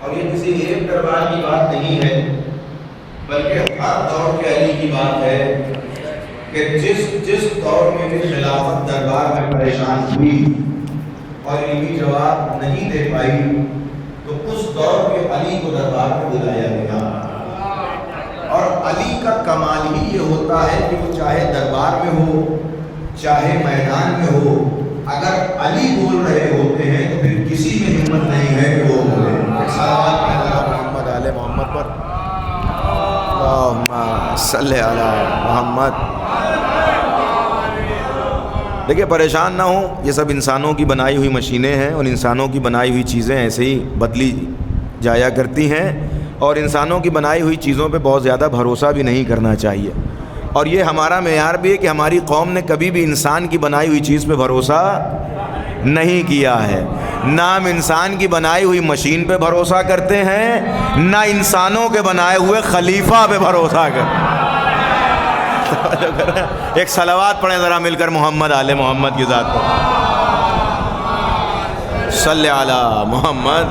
اور یہ کسی ایک دربار کی بات نہیں ہے بلکہ ہر دور کے علی کی بات ہے کہ جس دور میں بھی خلافت دربار میں پریشان ہوئی اور علمی جواب نہیں دے پائی تو اس دور کے علی کو دربار میں بلایا گیا. اور علی کا کمال ہی یہ ہوتا ہے کہ وہ چاہے دربار میں ہو چاہے میدان میں ہو، اگر علی بول رہے ہوتے ہیں تو پھر کسی میں ہمت نہیں ہے کہ وہ بولے. صلوات محمد علی محمد پر، اللہم صلی علی محمد. دیکھیں پریشان نہ ہوں، یہ سب انسانوں کی بنائی ہوئی مشینیں ہیں اور انسانوں کی بنائی ہوئی چیزیں ایسے ہی بدلی جایا کرتی ہیں، اور انسانوں کی بنائی ہوئی چیزوں پہ بہت زیادہ بھروسہ بھی نہیں کرنا چاہیے. اور یہ ہمارا معیار بھی ہے کہ ہماری قوم نے کبھی بھی انسان کی بنائی ہوئی چیز پہ بھروسہ نہیں کیا ہے. نہ ہم انسان کی بنائی ہوئی مشین پہ بھروسہ کرتے ہیں، نہ انسانوں کے بنائے ہوئے خلیفہ پہ بھروسہ کرتے ہیں. ایک صلوات پڑھیں ذرا مل کر محمد آل محمد کی ذات پر. صلی علی محمد.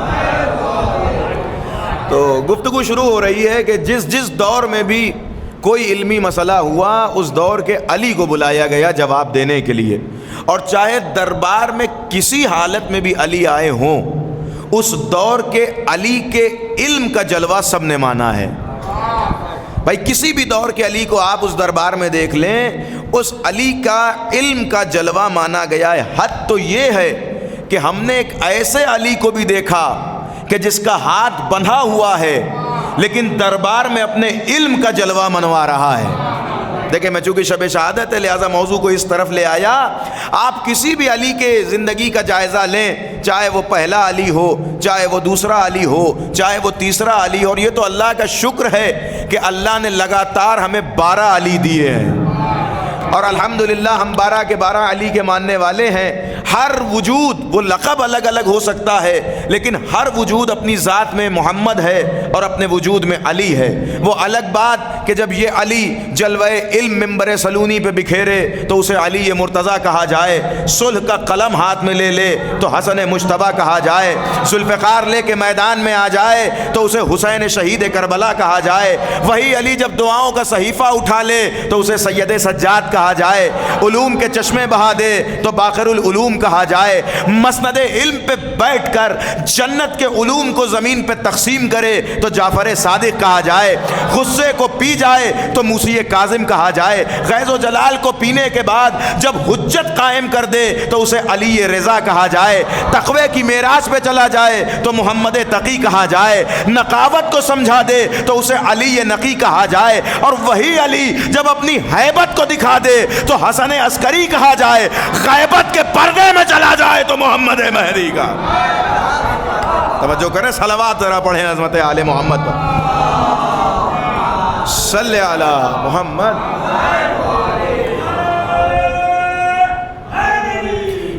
تو گفتگو شروع ہو رہی ہے کہ جس دور میں بھی کوئی علمی مسئلہ ہوا اس دور کے علی کو بلایا گیا جواب دینے کے لیے. اور چاہے دربار میں کسی حالت میں بھی علی آئے ہوں، اس دور کے علی کے علم کا جلوہ سب نے مانا ہے. بھائی کسی بھی دور کے علی کو آپ اس دربار میں دیکھ لیں، اس علی کا علم کا جلوہ مانا گیا ہے. حد تو یہ ہے کہ ہم نے ایک ایسے علی کو بھی دیکھا کہ جس کا ہاتھ بندھا ہوا ہے لیکن دربار میں اپنے علم کا جلوہ منوا رہا ہے. دیکھیں میں چونکہ شب شہادت ہے لہٰذا موضوع کو اس طرف لے آیا. آپ کسی بھی علی کے زندگی کا جائزہ لیں، چاہے وہ پہلا علی ہو، چاہے وہ دوسرا علی ہو، چاہے وہ تیسرا علی ہو. اور یہ تو اللہ کا شکر ہے کہ اللہ نے لگاتار ہمیں 12 علی دیے ہیں، اور الحمدللہ ہم 12 کے 12 علی کے ماننے والے ہیں. ہر وجود، وہ لقب الگ الگ ہو سکتا ہے لیکن ہر وجود اپنی ذات میں محمد ہے اور اپنے وجود میں علی ہے. وہ الگ بات کہ جب یہ علی جلوہ علم منبر سلونی پہ بکھیرے تو اسے علی مرتضیٰ کہا جائے، صلح کا قلم ہاتھ میں لے لے تو حسن مجتبیٰ کہا جائے، ذوالفقار لے کے میدان میں آ جائے تو اسے حسین شہید کربلا کہا جائے. وہی علی جب دعاؤں کا صحیفہ اٹھا لے تو اسے سید سجاد کہا جائے، علوم کے چشمے بہا دے تو باقر العلوم کہا جائے، مسند علم پہ بیٹھ کر جنت کے علوم کو زمین پہ تقسیم کرے تو جعفر صادق کہا جائے، غصے کو پی جائے تو موسی کاظم کہا جائے، غیظ و جلال کو پینے کے بعد جب حجت قائم کر دے تو اسے علی رضا کہا جائے، تقوی کی معراج پہ چلا جائے تو محمد تقی کہا جائے، نقاوت کو سمجھا دے تو اسے علی نقی کہا جائے، اور وہی علی جب اپنی ہیبت کو دکھا دے تو حسن عسکری کہا جائے، غیبت کے پردے میں چلا جائے تو محمد مہدی کا. توجہ کریں، صلوات ذرا پڑھیں عظمت آل محمد پر. صلی علی محمد.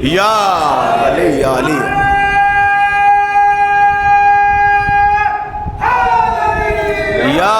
یا علی یا علی. یا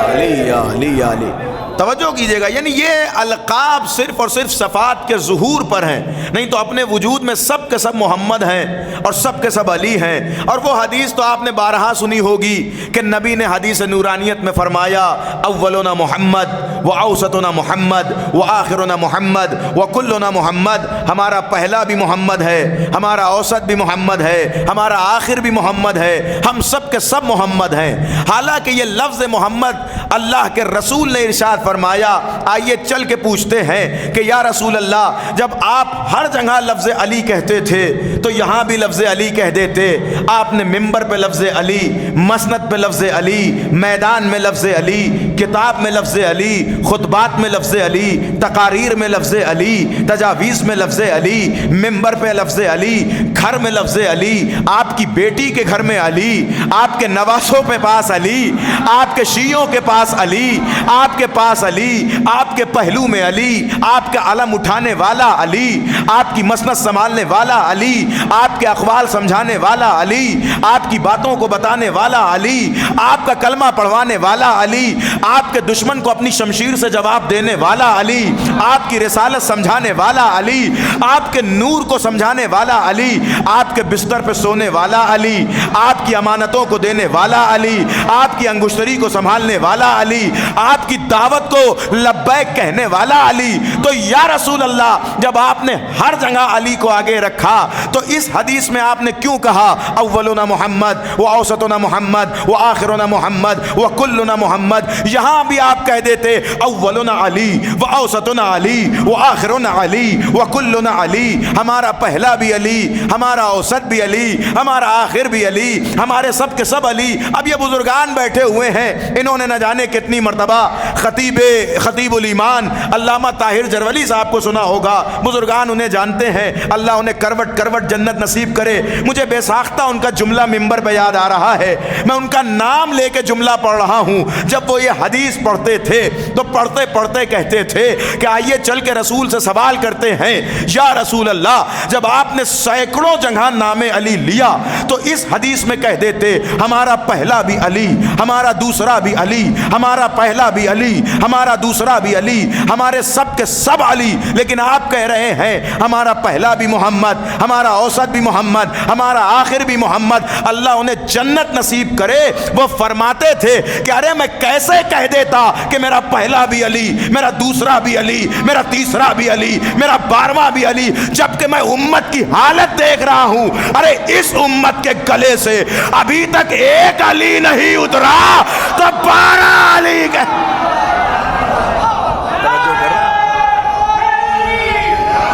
علی یا علی یا علی. توجہ کیجئے گا، یعنی یہ القاب صرف اور صرف صفات کے ظہور پر ہیں، نہیں تو اپنے وجود میں سب کے سب محمد ہیں اور سب کے سب علی ہیں. اور وہ حدیث تو آپ نے بارہا سنی ہوگی کہ نبی نے حدیث نورانیت میں فرمایا، اولنا محمد و اوسطنا محمد و آخرنا محمد و کلنا محمد. ہمارا پہلا بھی محمد ہے، ہمارا اوسط بھی محمد ہے، ہمارا آخر بھی محمد ہے، ہم سب کے سب محمد ہیں. حالانکہ یہ لفظ محمد اللہ کے رسول نے ارشاد فرمایا. آئیے چل کے پوچھتے ہیں کہ یا رسول اللہ، جب آپ ہر جگہ لفظ علی کہتے تھے تو یہاں بھی لفظ علی کہہ دیتے. آپ نے منبر پہ لفظ علی، مسند پہ لفظ علی، میدان میں لفظ علی، کتاب میں لفظ علی، خطبات میں لفظ علی، تقاریر میں لفظ علی، تجاویز میں لفظ علی، منبر پہ لفظ علی، گھر میں لفظ علی، آپ کی بیٹی کے گھر میں علی، آپ کے نواسوں پہ پاس علی، آپ کے شیعوں کے پاس علی، آپ کے پاس علی، آپ کے پہلو میں علی، آپ کا علم اٹھانے والا علی، آپ کی مسند سنبھالنے والا علی، آپ کے اقوال سمجھانے والا علی، آپ کی باتوں کو بتانے والا علی، آپ کا کلمہ پڑھوانے والا علی، آپ کے دشمن کو اپنی شمشیر سے جواب دینے والا علی، آپ کی رسالت سمجھانے والا علی، آپ کے نور کو سمجھانے والا علی، آپ کے بستر پہ سونے والا علی، آپ کی امانتوں کو دینے والا علی، آپ کی انگشتری کو سنبھالنے والا علی، آپ کی دعوت کو لبیک کہنے والا علی۔ تو یا رسول اللہ، جب آپ نے ہر جگہ علی کو آگے رکھا تو اس حدیث میں آپ نے کیوں کہا اولنا محمد و اوسطنا محمد و آخرنا محمد و کلنا محمد؟ یہاں بھی آپ کہہ دیتے اولنا علی و اوسطنا علی و آخرنا علی و کلنا علی، ہمارا پہلا بھی علی، ہمارا اوسط بھی علی، ہمارا آخر بھی علی، ہمارے سب کے سب علی۔ اب یہ بزرگان بیٹھے ہوئے ہیں، انہوں نے نہ جانے کتنی مرتبہ خطیب الایمان علامہ طاہر جرولی صاحب کو سنا ہوگا، بزرگان انہیں جانتے ہیں، اللہ انہیں کروٹ کروٹ جنت نصیب کرے۔ مجھے بے ساختہ ان کا جملہ ممبر پہ یاد آ رہا ہے، میں ان کا نام لے کے جملہ پڑھ رہا ہوں۔ جب وہ یہ حدیث پڑھتے تھے تو پڑھتے پڑھتے کہتے تھے کہ آئیے چل کے رسول سے سوال کرتے ہیں، یا رسول اللہ جب آپ نے سینکڑوں جگہ نام علی لیا تو اس حدیث میں کہہ دیتے ہمارا پہلا بھی علی، ہمارا دوسرا بھی علی، ہمارا پہلا بھی علی، ہمارا دوسرا بھی علی، ہمارے سب کے سب علی، لیکن آپ کہہ رہے ہیں ہمارا پہلا بھی محمد، ہمارا اوسط بھی محمد، ہمارا آخر بھی محمد۔ اللہ انہیں جنت نصیب کرے۔ وہ فرماتے تھے کہ ارے میں کیسے کہہ دیتا کہ میرا پہلا بھی علی، میرا دوسرا بھی علی، میرا تیسرا بھی علی، میرا 12واں بھی علی، جبکہ میں امت کی حالت دیکھ رہا ہوں۔ ارے اس امت کے گلے سے ابھی تک ایک علی نہیں اترا تو 12 علی کے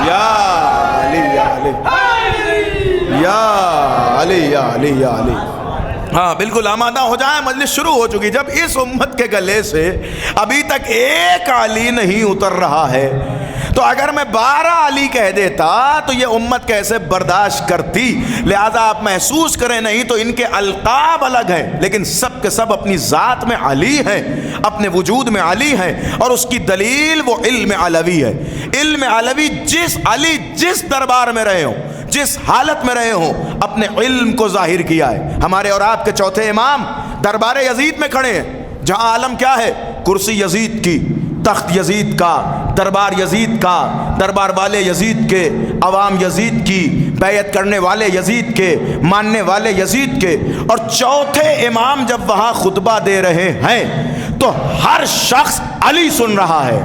یا علی یا علی یا علی۔ ہاں بالکل آمادہ ہو جائیں، مجلس شروع ہو چکی۔ جب اس امت کے گلے سے ابھی تک ایک علی نہیں اتر رہا ہے تو اگر میں 12 علی کہہ دیتا تو یہ امت کیسے برداشت کرتی؟ لہذا آپ محسوس کریں، نہیں تو ان کے القاب الگ ہیں لیکن سب کے سب اپنی ذات میں علی ہیں، اپنے وجود میں علی ہیں، اور اس کی دلیل وہ علم علوی ہے۔ علم علوی جس علی جس دربار میں رہے ہوں، جس حالت میں رہے ہوں، اپنے علم کو ظاہر کیا ہے۔ ہمارے اور آپ کے چوتھے امام دربار یزید میں کھڑے ہیں، جہاں عالم کیا ہے؟ کرسی یزید کی، تخت یزید کا، دربار یزید کا، دربار والے یزید کے، عوام یزید کی، بیعت کرنے والے یزید کے، ماننے والے یزید کے۔ اور چوتھے امام جب وہاں خطبہ دے رہے ہیں تو ہر شخص علی سن رہا ہے۔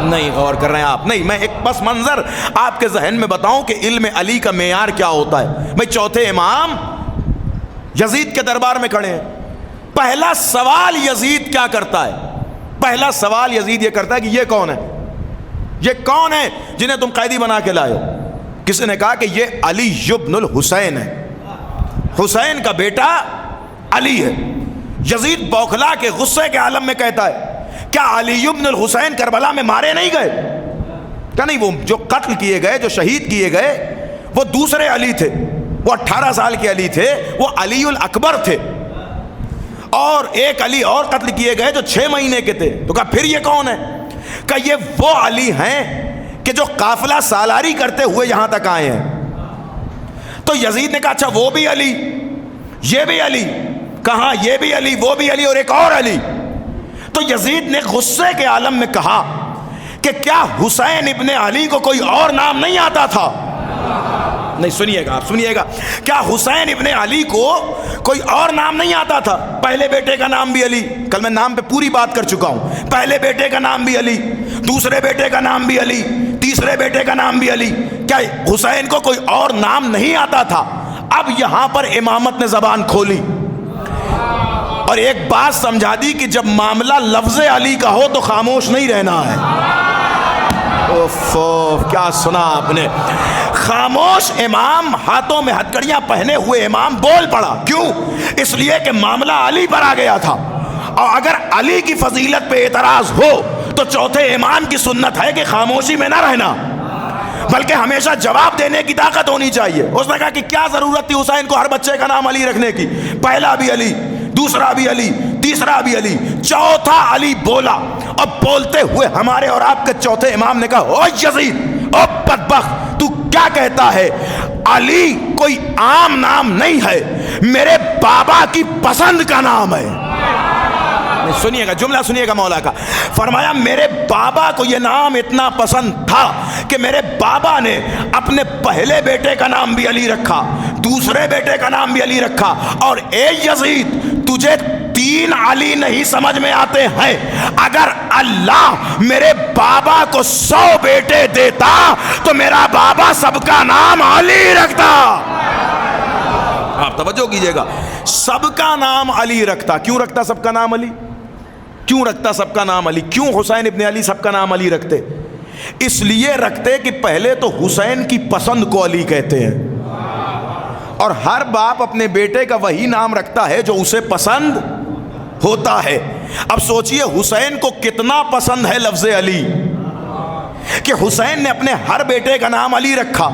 نہیں غور کر رہے ہیں آپ؟ نہیں، میں ایک پس منظر آپ کے ذہن میں بتاؤں کہ علم علی کا معیار کیا ہوتا ہے۔ بھئی چوتھے امام یزید کے دربار میں کھڑے ہیں، پہلا سوال یزید کیا کرتا ہے؟ پہلا سوال یزید یہ کرتا ہے کہ یہ کون ہے؟ یہ کون ہے جنہیں تم قیدی بنا کے لائے ہو؟ کسی نے کہا کہ یہ علی ابن الحسین ہے، حسین کا بیٹا علی ہے۔ یزید بوکھلا کے غصے کے عالم میں کہتا ہے کیا علی ابن الحسین کربلا میں مارے نہیں گئے؟ کیا نہیں، وہ جو قتل کیے گئے، جو شہید کیے گئے، وہ دوسرے علی تھے، وہ 18 سال کے علی تھے، وہ علی الاکبر تھے، اور ایک علی اور قتل کیے گئے جو 6 مہینے کے تھے۔ تو کہا پھر یہ کون ہے؟ کہ یہ وہ علی ہیں کہ جو قافلہ سالاری کرتے ہوئے یہاں تک آئے ہیں۔ تو یزید نے کہا اچھا وہ بھی علی، یہ بھی علی، کہاں یہ بھی علی، وہ بھی علی، اور ایک اور علی۔ تو یزید نے غصے کے عالم میں کہا کہ کیا حسین ابن علی کو کوئی اور نام نہیں آتا تھا؟ نہیں، سنیے گا آپ، سنیے گا، کیا حسین ابن علی کو کوئی اور نام نہیں آتا تھا؟ پہلے بیٹے کا نام بھی علی، کل میں نام پہ پوری بات کر چکا ہوں، پہلے بیٹے کا نام بھی علی، دوسرے بیٹے کا نام بھی علی، تیسرے بیٹے کا نام بھی علی۔ کیا حسین کو کوئی اور نام نہیں آتا تھا؟ اب یہاں پر امامت نے زبان کھولی اور ایک بات سمجھا دی کہ جب معاملہ لفظ علی کا ہو تو خاموش نہیں رہنا ہے۔ کیا سنا آپ نے؟ خاموش امام، ہاتھوں میں ہتکڑیاں پہنے ہوئے امام بول پڑا، کیوں؟ اس لیے کہ معاملہ علی پر آ گیا تھا، اور اگر علی کی فضیلت پہ اعتراض ہو تو چوتھے امام کی سنت ہے کہ خاموشی میں نہ رہنا، بلکہ ہمیشہ جواب دینے کی طاقت ہونی چاہیے۔ اس نے کہا کہ کیا ضرورت تھی حسین کو ہر بچے کا نام علی رکھنے کی؟ پہلا بھی علی، دوسرا بھی علی، تیسرا بھی علی، چوتھا علی بولا، اور بولتے ہوئے ہمارے اور آپ کے چوتھے امام نے کہا او یزید، او بدبخت، تو کیا کہتا ہے؟ علی کوئی عام نام نہیں ہے، میرے بابا کی پسند کا نام ہے۔ سنیے گا جملہ, سنیے گا مولا کا. فرمایا میرے بابا کو یہ نام اتنا پسند تھا کہ میرے بابا نے اپنے پہلے بیٹے کا نام بھی علی رکھا, دوسرے بیٹے کا نام بھی علی رکھا. اور اے یزید, تجھے 3 علی نہیں سمجھ میں آتے ہیں. اگر اللہ میرے بابا کو 100 بیٹے دیتا تو میرا بابا سب کا نام علی رکھتا. آپ توجہ کیجئے گا, سب کا نام علی رکھتا. کیوں رکھتا سب کا نام علی؟ کیوں رکھتا سب کا نام علی؟ کیوں حسین ابن علی سب کا نام علی رکھتے؟ اس لیے رکھتے کہ پہلے تو حسین کی پسند کو علی کہتے ہیں, اور ہر باپ اپنے بیٹے کا وہی نام رکھتا ہے جو اسے پسند ہوتا ہے. اب سوچئے حسین کو کتنا پسند ہے لفظ علی کہ حسین نے اپنے ہر بیٹے کا نام علی رکھا.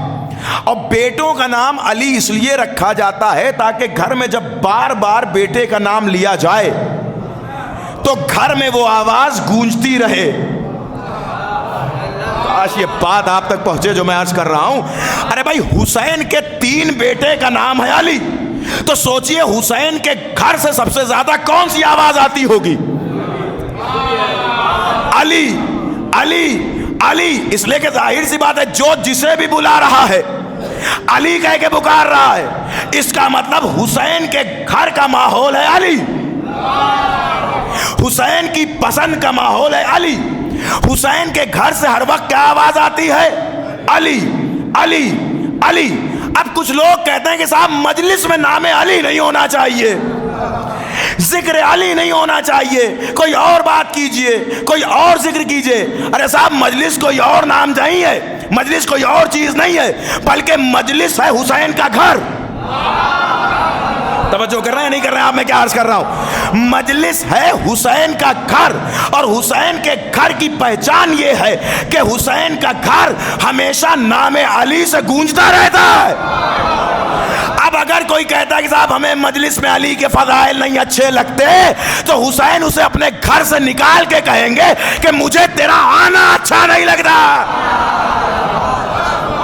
اور بیٹوں کا نام علی اس لیے رکھا جاتا ہے تاکہ گھر میں جب بار بار بیٹے کا نام لیا جائے تو گھر میں وہ آواز گونجتی رہے. کاش یہ بات آپ تک پہنچے جو میں عرض کر رہا ہوں. ارے بھائی, حسین کے 3 بیٹے کا نام ہے علی, تو سوچئے حسین کے گھر سے سب سے زیادہ کون سی آواز آتی ہوگی؟ علی علی علی. اس لیے کہ ظاہر سی بات ہے, جو جسے بھی بلا رہا ہے علی کہہ کے پکار رہا ہے, اس کا مطلب حسین کے گھر کا ماحول ہے علی, حسین کی پسند کا ماحول ہے علی. حسین کے گھر سے ہر وقت کیا آواز آتی ہے؟ علی علی علی. اب کچھ لوگ کہتے ہیں کہ صاحب مجلس میں نام علی نہیں ہونا چاہیے, ذکر علی نہیں ہونا چاہیے, کوئی اور بات کیجئے, کوئی اور ذکر کیجئے. ارے صاحب مجلس کوئی اور نام نہیں ہے, مجلس کوئی اور چیز نہیں ہے, بلکہ مجلس ہے حسین کا گھر. توجہ کر رہے ہیں نہیں کر رہے ہیں آپ؟ میں کیا عرض کر رہا ہوں, مجلس ہے حسین کا گھر, اور حسین کے گھر کی پہچان یہ ہے کہ حسین کا گھر ہمیشہ نام علی سے گونجتا رہتا ہے. اب اگر کوئی کہتا ہے کہ صاحب ہمیں مجلس میں علی کے فضائل نہیں اچھے لگتے, تو حسین اسے اپنے گھر سے نکال کے کہیں گے کہ مجھے تیرا آنا اچھا نہیں لگتا.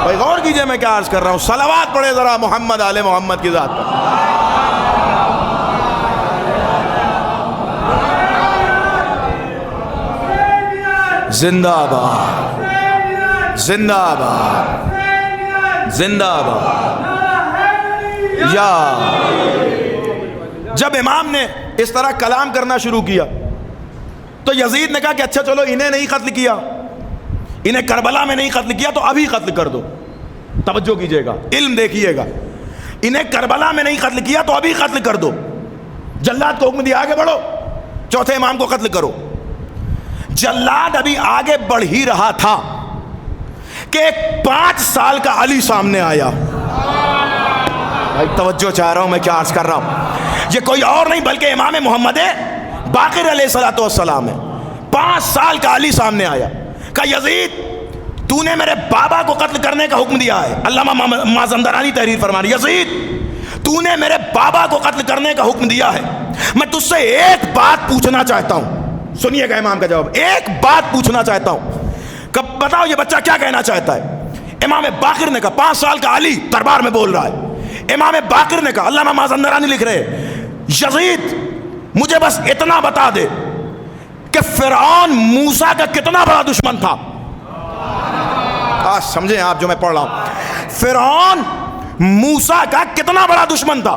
بھائی غور کیجئے میں کیا عرض کر رہا ہوں. صلوات پڑھے ذرا محمد آل محمد کی ذات پر. زندہ باد, زندہ باد, زندہ باد. یا جب امام نے اس طرح کلام کرنا شروع کیا تو یزید نے کہا کہ اچھا چلو انہیں نہیں قتل کیا, انہیں کربلا میں نہیں قتل کیا, تو ابھی قتل کر دو. توجہ کیجئے گا, علم دیکھیے گا. انہیں کربلا میں نہیں قتل کیا تو ابھی قتل کر دو. جلاد کو حکم دیا آگے بڑھو, چوتھے امام کو قتل کرو. جلاد ابھی آگے بڑھ ہی رہا تھا کہ ایک 5 سال کا علی سامنے آیا. بھائی توجہ چاہ رہا ہوں میں کیا عرض کر رہا ہوں. یہ کوئی اور نہیں بلکہ امام محمد باقر علیہ السلام ہے. 5 سال کا علی سامنے آیا. کہا یزید تو نے میرے بابا کو قتل کرنے کا حکم دیا ہے. علامہ مازندرانی تحریر فرما رہے, یزید تو نے میرے بابا کو قتل کرنے کا حکم دیا ہے, میں تجھ سے ایک بات پوچھنا چاہتا ہوں. سنیے گا امام کا جواب, ایک بات پوچھنا چاہتا ہوں, کب بتاؤ یہ بچہ کیا کہنا چاہتا ہے. امام باقر نے کہا, 5 سال کا علی دربار میں بول رہا ہے. امام باقر نے کہا, علامہ مازندرانی لکھ رہے, یزید مجھے بس اتنا بتا دے کہ فرعون موسیٰ کا کتنا بڑا دشمن تھا. سمجھیں آپ جو میں پڑھ رہا ہوں, فرعون موسیٰ کا کتنا بڑا دشمن تھا.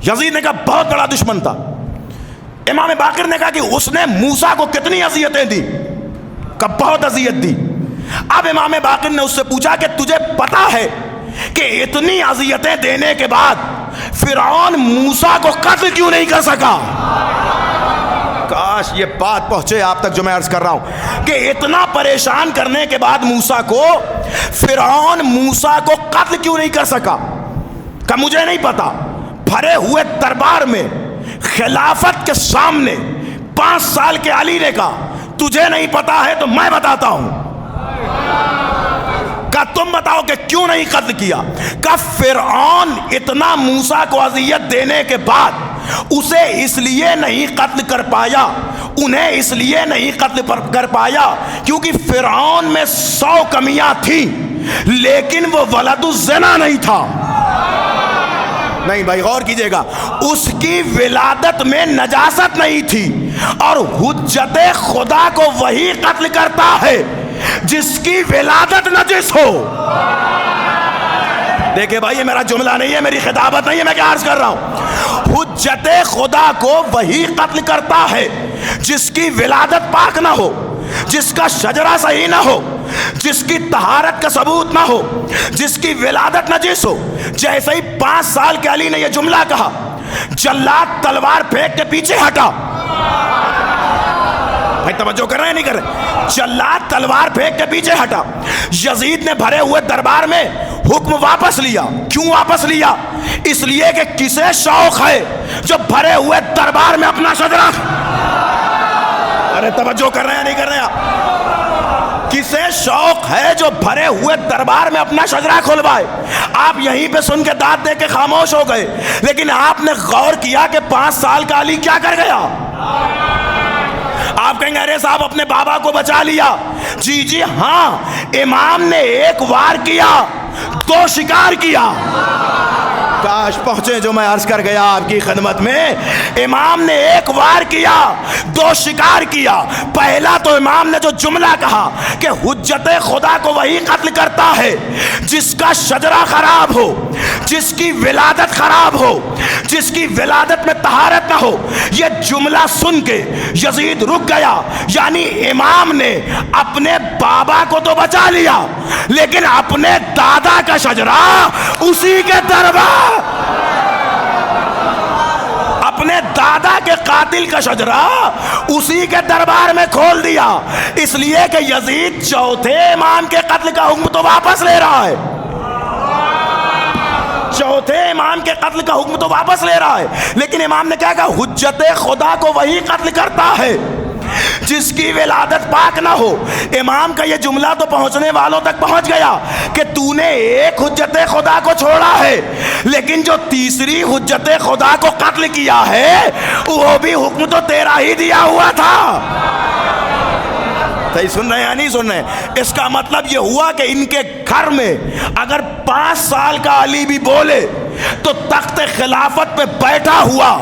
یزید نے کہا بہت بڑا دشمن تھا. امام باقر نے کہا کہ اس نے موسیٰ کو کتنی اذیتیں دی. کہ بہت اذیت دی. اب امام باقر نے اس سے پوچھا کہ تجھے پتا ہے کہ اتنی اذیتیں دینے کے بعد فرعون موسیٰ کو قتل کیوں نہیں کر سکا. کاش یہ بات پہنچے آپ تک جو میں عرض کر رہا ہوں کہ اتنا پریشان کرنے کے بعد موسیٰ کو, فرعون موسیٰ کو قتل کیوں نہیں کر سکا. کہ مجھے نہیں پتا. بھرے ہوئے دربار میں خلافت کے سامنے 5 سال کے علی نے کہا تجھے نہیں پتا ہے تو میں بتاتا ہوں. کہا تم بتاؤ کہ کیوں نہیں قتل کیا. کہا فرعون اتنا موسیٰ کو اذیت دینے کے بعد اسے اس لیے نہیں قتل کر پایا, انہیں اس لیے نہیں قتل کر پایا کیونکہ فرعون میں 100 کمیاں تھیں لیکن وہ ولد الزنا نہیں تھا. نہیں بھائی غور کیجئے گا, اس کی ولادت میں نجاست نہیں تھی, اور حجت خدا کو وہی قتل کرتا ہے جس کی ولادت نجس ہو. دیکھیں بھائی یہ میرا جملہ نہیں ہے, میری خطابت نہیں ہے, میں کیا عرض کر رہا ہوں. حجت خدا کو وہی قتل کرتا ہے جس کی ولادت پاک نہ ہو, جس کا شجرہ صحیح نہ ہو, جس کی طہارت کا ثبوت نہ ہو, جس کی ولادت نجس ہو. جیسے ہی 5 سال کے علی نے یہ جملہ کہا, جلاد تلوار پھینک کے پیچھے ہٹا. بھائی توجہ کر رہے ہیں نہیں کر رہے؟ جلاد تلوار پھینک کے پیچھے ہٹا. یزید نے بھرے ہوئے دربار میں حکم واپس لیا. کیوں واپس لیا؟ اس لیے کہ کسے شوق ہے جو بھرے ہوئے دربار میں اپنا شجرہ. ارے توجہ کر رہے ہیں نہیں کر رہے ہیں؟ کسے شوق ہے جو بھرے ہوئے دربار میں اپنا شجرہ کھلوائے؟ آپ یہیں پہ سن کے داد دے کے خاموش ہو گئے, لیکن آپ نے غور کیا کہ 5 سال کا علی کیا کر گیا؟ آپ کہیں گے ارے صاحب اپنے بابا کو بچا لیا. جی جی ہاں, امام نے 1 وار کیا, 2 شکار کیا. کاش پہنچے جو میں عرض کر گیا آپ کی خدمت میں. امام نے 1 وار کیا, 2 شکار کیا. پہلا تو امام نے جو جملہ کہا کہ حجت خدا کو وہی قتل کرتا ہے جس کا شجرہ خراب ہو, جس کی ولادت خراب ہو, جس کی ولادت میں طہارت نہ ہو. یہ جملہ سن کے یزید رک گیا. یعنی امام نے اپنے بابا کو تو بچا لیا, لیکن اپنے دادا کا شجرہ اسی کے دربار, اپنے دادا کے قاتل کا شجرہ اسی کے دربار میں کھول دیا. اس لیے کہ یزید چوتھے امام کے قتل کا حکم تو واپس لے رہا ہے. چوتھے امام کے قتل کا حکم تو واپس لے رہا ہے, لیکن امام نے کیا کہا؟ حجت خدا کو وہی قتل کرتا ہے جس کی ولادت پاک نہ ہو. امام کا یہ جملہ تو پہنچنے والوں تک پہنچ گیا کہ تو نے 1 حجت خدا کو چھوڑا ہے, لیکن جو تیسری حجت خدا کو قتل کیا ہے وہ بھی حکم تو تیرا ہی دیا ہوا تھا. صحیح سن رہے ہیں یا نہیں سن رہے ہیں؟ اس کا مطلب یہ ہوا کہ ان کے گھر میں اگر 5 سال کا علی بھی بولے تو تخت خلافت پہ بیٹھا ہوا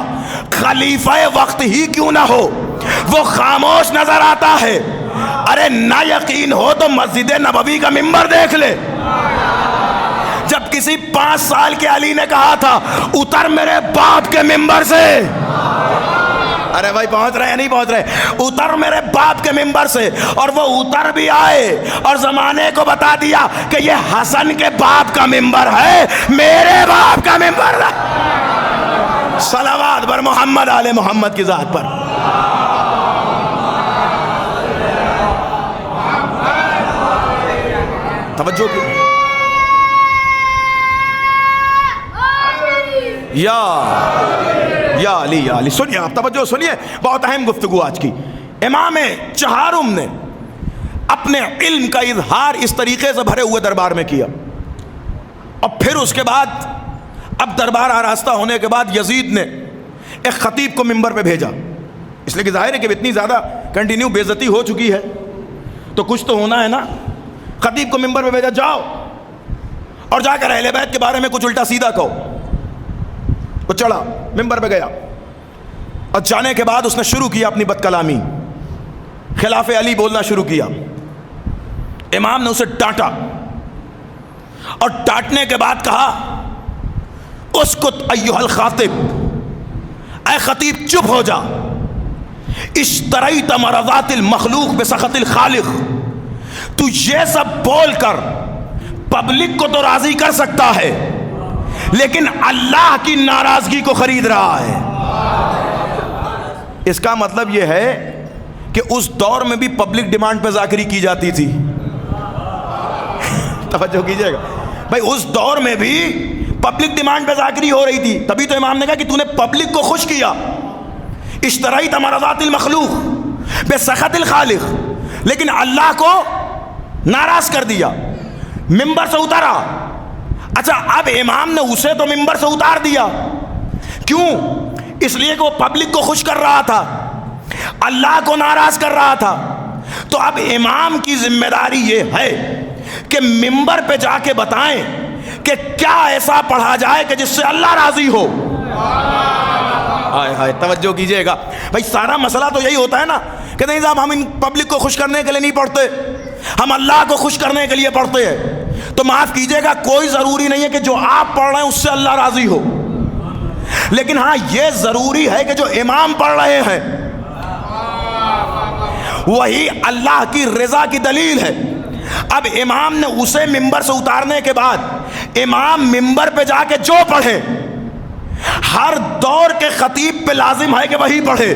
خلیفہ وقت ہی کیوں نہ ہو وہ خاموش نظر آتا ہے. ارے نہ یقین ہو تو مسجد نبوی کا ممبر دیکھ لے. جب کسی 5 سال کے علی نے کہا تھا اتر میرے باپ کے ممبر سے, ارے بھائی پہنچ رہے ہیں نہیں پہنچ رہے, اتر میرے باپ کے ممبر سے, اور وہ اتر بھی آئے اور زمانے کو بتا دیا کہ یہ حسن کے باپ کا ممبر ہے, میرے باپ کا ممبر ہے. صلوات بر محمد آل محمد کی ذات پر. توجہ کی یا علی یا علی. سنیے آپ, توجہ سنیے, بہت اہم گفتگو آج کی. امام چہارم نے اپنے علم کا اظہار اس طریقے سے بھرے ہوئے دربار میں کیا, اور پھر اس کے بعد اب دربار آراستہ ہونے کے بعد یزید نے ایک خطیب کو ممبر پہ بھیجا, اس لیے کہ ظاہر ہے کہ اتنی زیادہ کنٹینیو بے عزتی ہو چکی ہے تو کچھ تو ہونا ہے نا. خطیب کو ممبر پہ بھیجا, جاؤ اور جا کر اہل بیت کے بارے میں کچھ الٹا سیدھا کہو. وہ چڑھا, ممبر پہ گیا, اور جانے کے بعد اس نے شروع کیا اپنی بد کلامی, خلاف علی بولنا شروع کیا. امام نے اسے ڈانٹا, اور ڈانٹنے کے بعد کہا اسکت ایھا الخاطب, اے خطیب چپ ہو جا. اشتریت مرضات المخلوق بسخط الخالق, تو یہ سب بول کر پبلک کو تو راضی کر سکتا ہے لیکن اللہ کی ناراضگی کو خرید رہا ہے. اس کا مطلب یہ ہے کہ اس دور میں بھی پبلک ڈیمانڈ پہ ذاکری کی جاتی تھی. توجہ کیجئے گا بھائی, اس دور میں بھی پبلک ڈیمانڈ پہ ذاکری ہو رہی تھی. تبھی تو امام نے کہا کہ تو نے پبلک کو خوش کیا. اشتریت مرضات المخلوق بسخط الخالق, لیکن اللہ کو ناراض کر دیا, ممبر سے اتارا. اچھا اب امام نے اسے تو ممبر سے اتار دیا, کیوں؟ اس لیے کہ وہ پبلک کو خوش کر رہا تھا, اللہ کو ناراض کر رہا تھا. تو اب امام کی ذمہ داری یہ ہے کہ ممبر پہ جا کے بتائیں کہ کیا ایسا پڑھا جائے کہ جس سے اللہ راضی ہو. ہائے توجہ کیجئے گا بھائی، سارا مسئلہ تو یہی ہوتا ہے نا کہ نہیں صاحب ہم ان پبلک کو خوش کرنے کے لیے نہیں پڑھتے، ہم اللہ کو خوش کرنے کے لیے پڑھتے ہیں۔ تو معاف کیجئے گا، کوئی ضروری نہیں ہے کہ جو آپ پڑھ رہے ہیں اس سے اللہ راضی ہو، لیکن ہاں یہ ضروری ہے کہ جو امام پڑھ رہے ہیں وہی اللہ کی رضا کی دلیل ہے۔ اب امام نے اسے ممبر سے اتارنے کے بعد امام ممبر پہ جا کے جو پڑھے، ہر دور کے خطیب پہ لازم ہے کہ وہی پڑھے،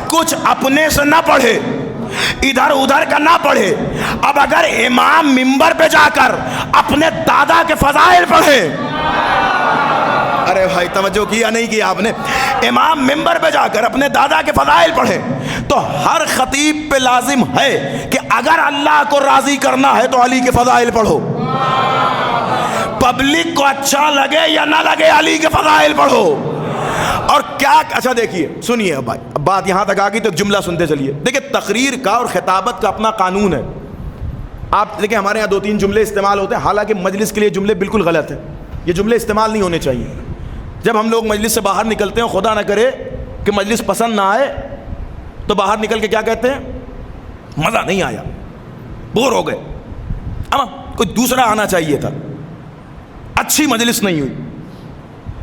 کچھ اپنے سے نہ پڑھے، ادھر ادھر کا نہ پڑھے۔ اب اگر امام ممبر پہ جا کر اپنے دادا کے فضائل پڑھے، ارے بھائی توجہ کیا نہیں کیا آپ نے، امام ممبر پہ جا کر اپنے دادا کے فضائل پڑھے تو ہر خطیب پہ لازم ہے کہ اگر اللہ کو راضی کرنا ہے تو علی کے فضائل پڑھو، پبلک کو اچھا لگے یا نہ لگے علی کے فضائل پڑھو۔ اور کیا اچھا دیکھیے سنیے بھائی، اب بات یہاں تک آ گئی تو ایک جملہ سنتے چلیے۔ دیکھیں تقریر کا اور خطابت کا اپنا قانون ہے۔ آپ دیکھیں ہمارے یہاں 2-3 جملے استعمال ہوتے ہیں، حالانکہ مجلس کے لیے جملے بالکل غلط ہیں، یہ جملے استعمال نہیں ہونے چاہیے۔ جب ہم لوگ مجلس سے باہر نکلتے ہیں، خدا نہ کرے کہ مجلس پسند نہ آئے تو باہر نکل کے کیا کہتے ہیں؟ مزہ نہیں آیا، بور ہو گئے، اما کوئی دوسرا آنا چاہیے تھا، اچھی مجلس نہیں ہوئی،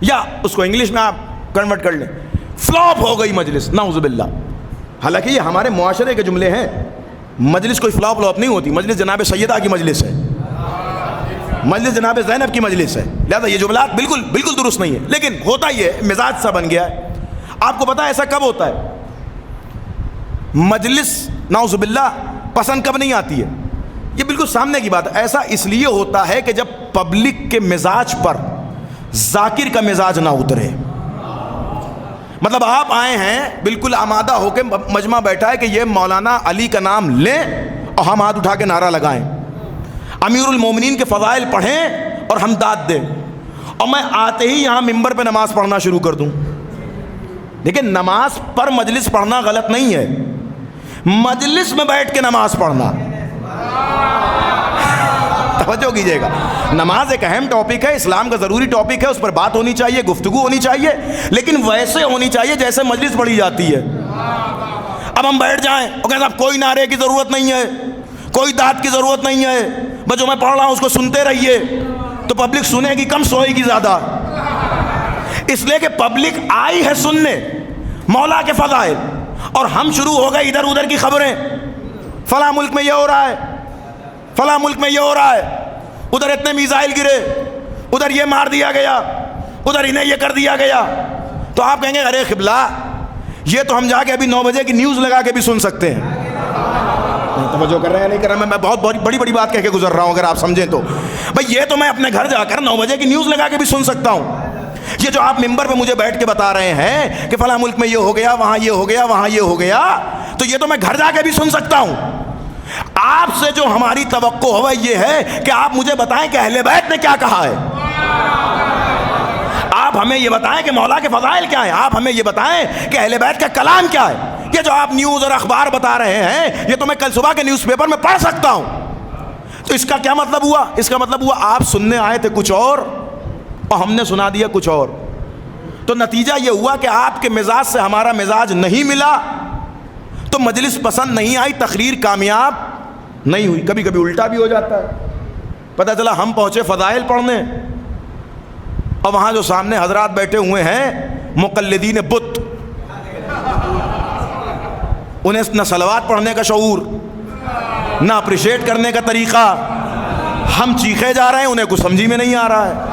یا اس کو انگلش میں آپ کنورٹ کر لیں فلاپ ہو گئی مجلس، نعوذ باللہ۔ حالانکہ یہ ہمارے معاشرے کے جملے ہیں، مجلس کوئی فلاپ نہیں ہوتی، مجلس جناب سیدہ کی مجلس ہے، مجلس جناب زینب کی مجلس ہے، لہذا یہ جملات بالکل درست نہیں ہے۔ لیکن ہوتا یہ مزاج سا بن گیا ہے۔ آپ کو پتا ہے ایسا کب ہوتا ہے؟ مجلس نعوذ باللہ پسند کب نہیں آتی ہے؟ یہ بالکل سامنے کی بات ہے۔ ایسا اس لیے ہوتا ہے کہ جب پبلک کے مزاج پر ذاکر کا مزاج نہ اترے۔ مطلب آپ آئے ہیں بالکل آمادہ ہو کے، مجمع بیٹھا ہے کہ یہ مولانا علی کا نام لیں اور ہم ہاتھ اٹھا کے نعرہ لگائیں، امیر المومنین کے فضائل پڑھیں اور ہم داد دیں، اور میں آتے ہی یہاں ممبر پہ نماز پڑھنا شروع کر دوں۔ دیکھیں نماز پر مجلس پڑھنا غلط نہیں ہے، مجلس میں بیٹھ کے نماز پڑھنا، توجہ کیجئے گا، نماز ایک اہم ٹاپک ہے، اسلام کا ضروری ٹاپک ہے، اس پر بات ہونی چاہیے، گفتگو ہونی چاہیے، لیکن ویسے ہونی چاہیے جیسے مجلس پڑھی جاتی ہے۔ اب ہم بیٹھ جائیں اور کہیں صاحب کوئی نعرے کی ضرورت نہیں ہے، کوئی داد کی ضرورت نہیں ہے، بس جو میں پڑھ رہا ہوں اس کو سنتے رہیے، تو پبلک سنے گی کم، سوئے گی زیادہ۔ اس لیے کہ پبلک آئی ہے سننے مولا کے فضائل، اور ہم شروع ہو گئے ادھر ادھر کی خبریں، فلاں ملک میں یہ ہو رہا ہے، فلاں ملک میں یہ ہو رہا ہے، ادھر اتنے میزائل گرے، ادھر یہ مار دیا گیا، ادھر انہیں یہ کر دیا گیا۔ تو آپ کہیں گے ارے قبلہ یہ تو ہم جا کے ابھی 9 بجے کی نیوز لگا کے بھی سن سکتے ہیں۔ توجہ کر رہے ہیں نہیں کر رہے ہیں؟ میں بہت بڑی بات کہہ کے گزر رہا ہوں، اگر آپ سمجھیں تو بھائی یہ تو میں اپنے گھر جا کر 9 بجے کی نیوز لگا کے بھی سن سکتا ہوں۔ یہ جو آپ ممبر پہ مجھے بیٹھ کے بتا رہے ہیں کہ فلاں ملک میں یہ ہو گیا، وہاں یہ ہو گیا، وہاں یہ ہو گیا، تو یہ تو میں گھر جا کے بھی سن سکتا ہوں۔ آپ سے جو ہماری توقع ہو یہ ہے کہ آپ مجھے بتائیں کہ اہل بیت نے کیا کہا ہے، آپ ہمیں یہ بتائیں کہ مولا کے فضائل کیا ہیں، آپ ہمیں یہ بتائیں کہ اہل بیت کا کلام کیا ہے۔ یہ جو آپ نیوز اور اخبار بتا رہے ہیں یہ تو میں کل صبح کے نیوز پیپر میں پڑھ سکتا ہوں۔ تو اس کا کیا مطلب ہوا؟ اس کا مطلب ہوا آپ سننے آئے تھے کچھ اور ہم نے سنا دیا کچھ اور۔ تو نتیجہ یہ ہوا کہ آپ کے مزاج سے ہمارا مزاج نہیں ملا، تو مجلس پسند نہیں آئی، تقریر کامیاب نہیں ہوئی۔ کبھی کبھی الٹا بھی ہو جاتا ہے، پتہ چلا ہم پہنچے فضائل پڑھنے اور وہاں جو سامنے حضرات بیٹھے ہوئے ہیں مقلدین بت، انہیں نہ صلوات پڑھنے کا شعور، نہ اپریشیٹ کرنے کا طریقہ، ہم چیخے جا رہے ہیں انہیں کچھ سمجھی میں نہیں آ رہا ہے۔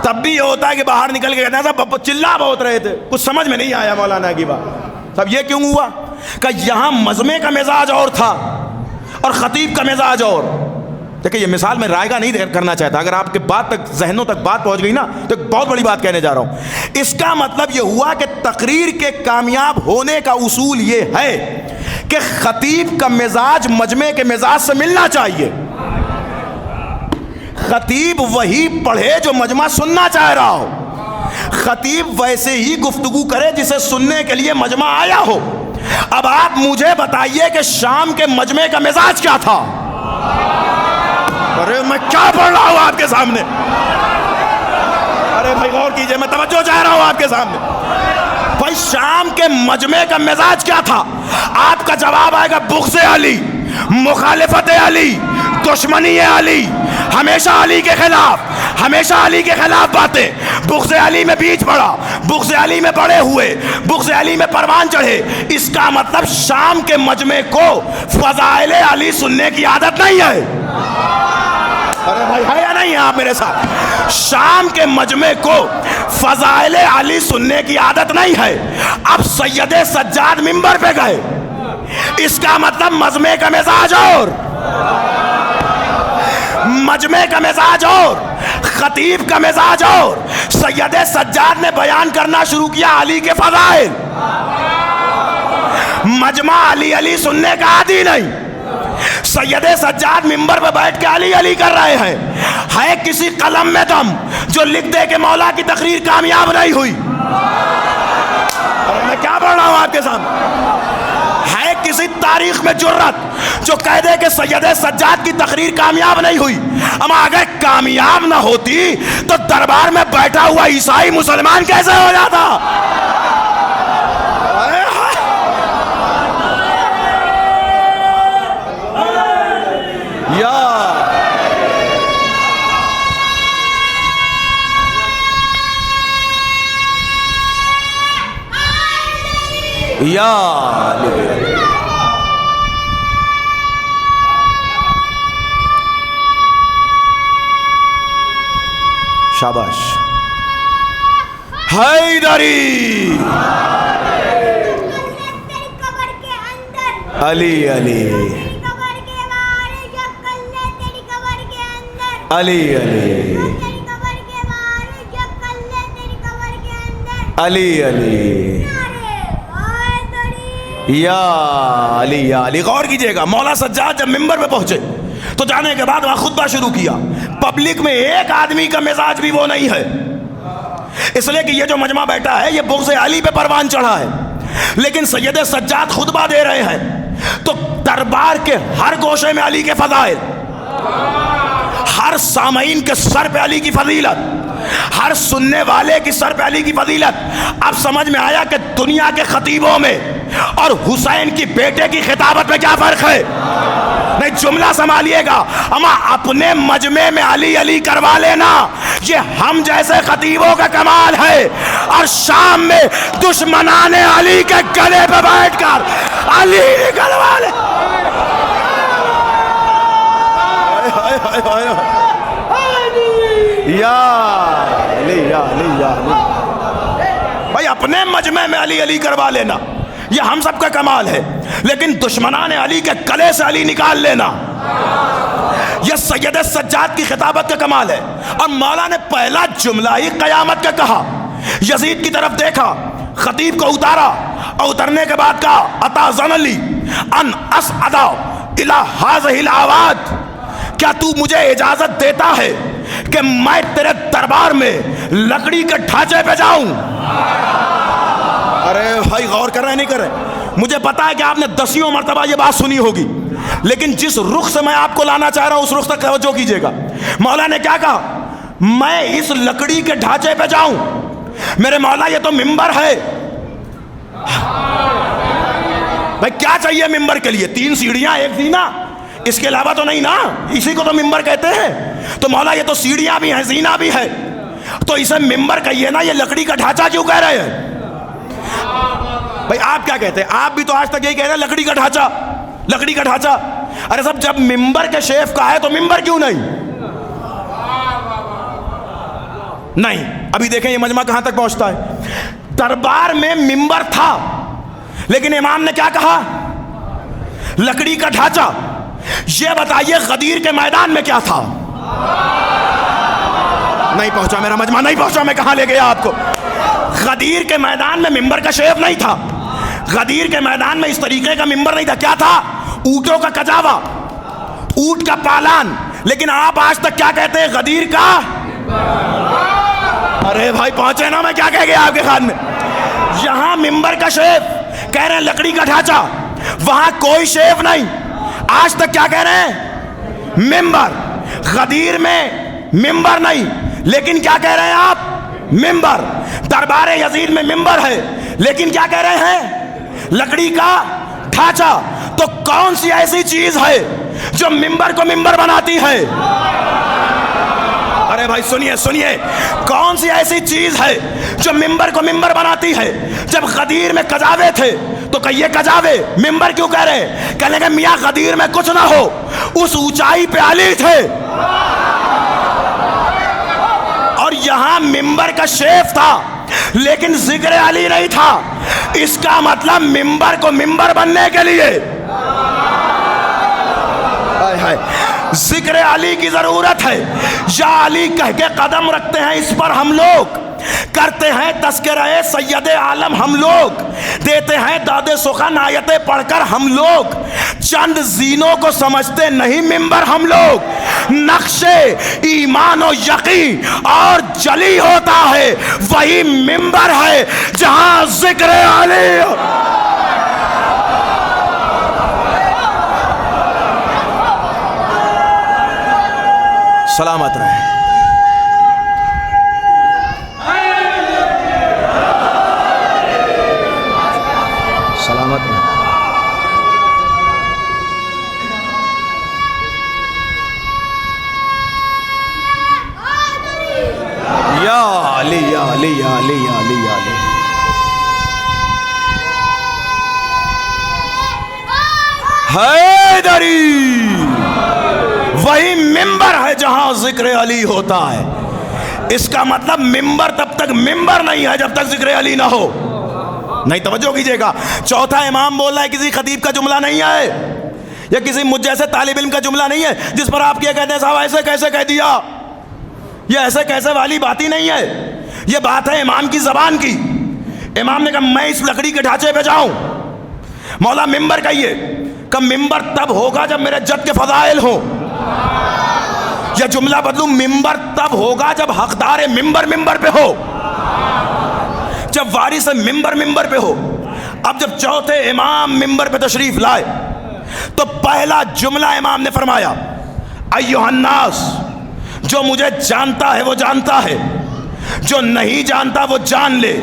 تب بھی یہ ہوتا ہے کہ باہر نکل کے کہتے ہیں صاحب چلا بہت رہے تھے، کچھ سمجھ میں نہیں آیا مولانا کی بات۔ صاحب یہ کیوں ہوا کہ یہاں مجمع کا مزاج اور تھا اور خطیب کا مزاج اور۔ دیکھیں یہ مثال میں رائے گا نہیں کرنا چاہتا، اگر آپ کے بات تک ذہنوں تک بات پہنچ گئی نا تو ایک بہت بڑی بات کہنے جا رہا ہوں۔ اس کا مطلب یہ ہوا کہ تقریر کے کامیاب ہونے کا اصول یہ ہے کہ خطیب کا مزاج مجمع کے مزاج سے ملنا چاہیے۔ خطیب وہی پڑھے جو مجمع سننا چاہ رہا ہو، خطیب ویسے ہی گفتگو کرے جسے سننے کے لیے مجمع آیا ہو۔ اب آپ مجھے بتائیے کہ شام کے مجمع کا مزاج کیا تھا؟ ارے میں کیا پڑھ رہا ہوں آپ کے سامنے، ارے بھائی غور کیجئے، میں توجہ چاہ رہا ہوں آپ کے سامنے. بھائی شام کے مجمع کا مزاج کیا تھا؟ آپ کا جواب آئے گا بغض علی، مخالفت علی، دشمنی علی، ہمیشہ علی کے خلاف، ہمیشہ علی کے خلاف باتیں. بغض علی میں بیچ پڑا، بغض علی میں بڑے ہوئے، بغض علی میں پروان چڑھے. اس کا مطلب شام کے مجمع کو فضائل علی سننے کی عادت نہیں ہے. ارے بھائی ہے یا نہیں ہے آپ میرے ساتھ؟ شام کے مجمع کو فضائل علی سننے کی عادت نہیں ہے. اب سید سجاد منبر پہ گئے، اس کا مطلب مجمع کا مزاج اور، مجمع کا مزاج اور، خطیب کا مزاج اور. سید سجاد نے بیان کرنا شروع کیا علی کے فضائل. مجمع علی علی سننے کا عادی نہیں. سید سجاد منبر پہ بیٹھ کے علی علی کر رہے ہیں. ہے کسی قلم میں دم جو لکھ دے کہ مولا کی تقریر کامیاب نہیں ہوئی؟ اور میں کیا پڑھ رہا ہوں آپ کے سامنے؟ ہے کسی تاریخ میں جرت جو کہہ دے کہ سید سجاد کی تقریر کامیاب نہیں ہوئی؟ اما اگر کامیاب نہ ہوتی تو دربار میں بیٹھا ہوا عیسائی مسلمان کیسے ہو جاتا؟ یا شاباش حیدری. علی علی علی علی علی علی یا علی یا علی. غور کیجئے گا، مولا سجاد جب منبر پہ پہنچے تو جانے کے بعد وہاں خطبہ شروع کیا. پبلک میں ایک آدمی کا مزاج بھی وہ نہیں ہے، اس لیے کہ یہ جو مجمع بیٹھا ہے یہ بغض علی پہ پروان چڑھا ہے. لیکن سید سجاد خطبہ دے رہے ہیں تو دربار کے ہر گوشے میں علی کے فضائل، ہر سامعین کے سر پہ علی کی فضیلت، ہر سننے والے کی سر پہ علی کی فضیلت. اب سمجھ میں آیا کہ دنیا کے خطیبوں میں اور حسین کی بیٹے کی خطابت میں کیا فرق ہے. نہیں جملہ سنبھالیے گا، اما اپنے مجمع میں علی علی کروا لینا یہ ہم جیسے خطیبوں کا کمال ہے، اور شام میں دشمنان علی کے گلے پہ بیٹھ کر علی کروا لے. یا علی یا علی یا علی. بھائی اپنے مجمع میں علی علی کروا لینا یہ ہم سب کا کمال ہے، لیکن دشمنان علی کے گلے سے علی نکال لینا یہ سید سجاد کی خطابت کا کمال ہے. اور مولا نے پہلا جملہ ہی قیامت کا کہا. یزید کی طرف دیکھا، خطیب کو اتارا اور اترنے کے بعد کہا اتاذن لی ان اصعد الی ہذہ الاواد، کیا تو مجھے اجازت دیتا ہے کہ میں تیرے دربار میں لکڑی کے ڈھانچے پہ جاؤں؟ ارے بھائی غور کر رہے ہیں نہیں کر رہے؟ مجھے پتا ہے کہ آپ نے دسیوں مرتبہ یہ بات سنی ہوگی، لیکن جس رخ سے میں آپ کو لانا چاہ رہا ہوں اس رخ تک توجہ کیجئے گا. مولا نے کیا کہا؟ میں اس لکڑی کے ڈھانچے پہ جاؤں؟ میرے مولا یہ تو منبر ہے. بھائی کیا چاہیے ممبر کے لیے؟ 3 سیڑھیاں، ایک زینہ، اس کے علاوہ تو نہیں نا. اسی کو تو ممبر کہتے ہیں. تو مولا یہ تو سیڑھیاں بھی ہیں، زینہ بھی ہے، تو اسے ممبر کہیے نا. یہ لکڑی کا ڈھانچہ کیوں کہہ رہے ہیں؟ بھائی آپ کیا کہتے ہیں؟ آپ بھی تو آج تک یہی کہہ رہے ہیں لکڑی کا ڈھانچہ، لکڑی کا ڈھانچہ. ارے صاحب جب ممبر کے شیف کا ہے تو ممبر کیوں نہیں؟ نہیں. ابھی دیکھیں یہ مجمع کہاں تک پہنچتا ہے. دربار میں ممبر تھا لیکن امام نے کیا کہا؟ لکڑی کا ڈھانچہ. یہ بتائیے غدیر کے میدان میں کیا تھا؟ نہیں پہنچا میرا مجمع، نہیں پہنچا. میں کہاں لے گیا آپ کو؟ غدیر کے میدان میں ممبر کا شیف نہیں تھا. غدیر کے میدان میں اس طریقے کا ممبر نہیں تھا. کیا تھا؟ اونٹوں کا کجاوا، اونٹ کا پالان. لیکن آپ آج تک کیا کہتے ہیں؟ غدیر کا. ارے بھائی پہنچے نا، میں کیا کہہ گیا آپ کے خان میں؟ یہاں ممبر کا شیف کہہ رہے ہیں لکڑی کا ڈھانچہ، وہاں کوئی شیف نہیں. آج تک کیا کہہ رہے ہیں؟ ممبر. غدیر میں ممبر نہیں لیکن کیا کہہ رہے ہیں آپ؟ ممبر. دربار یزید میں ممبر ہے لیکن کیا کہہ رہے ہیں؟ لکڑی کا ڈھانچہ. تو کون سی ایسی چیز ہے جو ممبر کو ممبر بناتی ہے؟ ارے بھائی سنیے, کون سی ایسی چیز ہے جو ممبر کو ممبر بناتی ہے؟ جب غدیر میں کجاوے تھے تو کہیے کجاوے ممبر کیوں کہہ رہے ہیں؟ کہنے کہ میاں غدیر میں کچھ نہ ہو, اس اونچائی پہ علی تھے اور یہاں ممبر کا شیف تھا لیکن ذکر علی نہیں تھا. اس کا مطلب ممبر کو ممبر بننے کے لیے ذکر علی کی ضرورت ہے. یا علی کہہ کے قدم رکھتے ہیں اس پر ہم لوگ, کرتے ہیں تذکرہ سید عالم ہم لوگ, دیتے ہیں داد سخن آیتیں پڑھ کر ہم لوگ, چند زینوں کو سمجھتے نہیں ممبر ہم لوگ. نقش ایمان و یقین اور جلی ہوتا ہے وہی ممبر ہے جہاں ذکر علی. سلامت رہے. سلامت رہے. یا علی یا علی یا علی یا علی یا علی. حیدری وہی ممبر ہے جہاں ذکر علی ہوتا ہے. اس کا مطلب ممبر تب تک ممبر نہیں ہے جب تک ذکر علی نہ ہو. نہیں توجہ کیجئے گا. چوتھا امام بول رہا ہے کسی خطیب کا جملہ نہیں ہے یا کسی مجھ جیسے طالب علم کا جملہ نہیں ہے جس پر آپ کیا کہتے ہیں صاحب ایسے کیسے کہہ دیا, یہ ایسے کیسے والی بات ہی نہیں ہے. یہ بات ہے امام کی زبان کی. امام نے کہا میں اس لکڑی کے ڈھانچے پہ جاؤں, مولا ممبر کہیے, کہ ممبر تب ہوگا جب میرے جد کے فضائل ہوں. یا جملہ بدلوں, ممبر تب ہوگا جب حقدار ممبر ممبر پہ ہو, جب وارث ممبر ممبر پہ ہو. اب جب چوتھے امام ممبر پہ تشریف لائے تو پہلا جملہ امام نے فرمایا, ایھا الناس, جو مجھے جانتا ہے وہ جانتا ہے, جو نہیں جانتا وہ جان لے,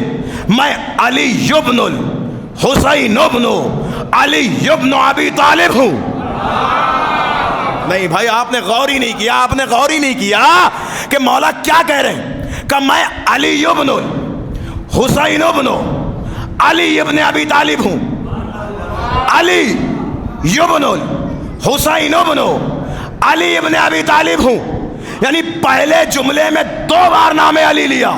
میں علی ابن الحسین ابن علی ابن ابی طالب ہوں. نہیں بھائی آپ نے غور ہی نہیں کیا, آپ نے غور ہی نہیں کیا کہ مولا کیا کہہ رہے ہیں, کہ میں علی ابن الحسین ابن علی ابن ابی طالب ہوں. علی ابن الحسین ابن علی ابن ابی طالب ہوں, یعنی پہلے جملے میں 2 بار نام علی لیا.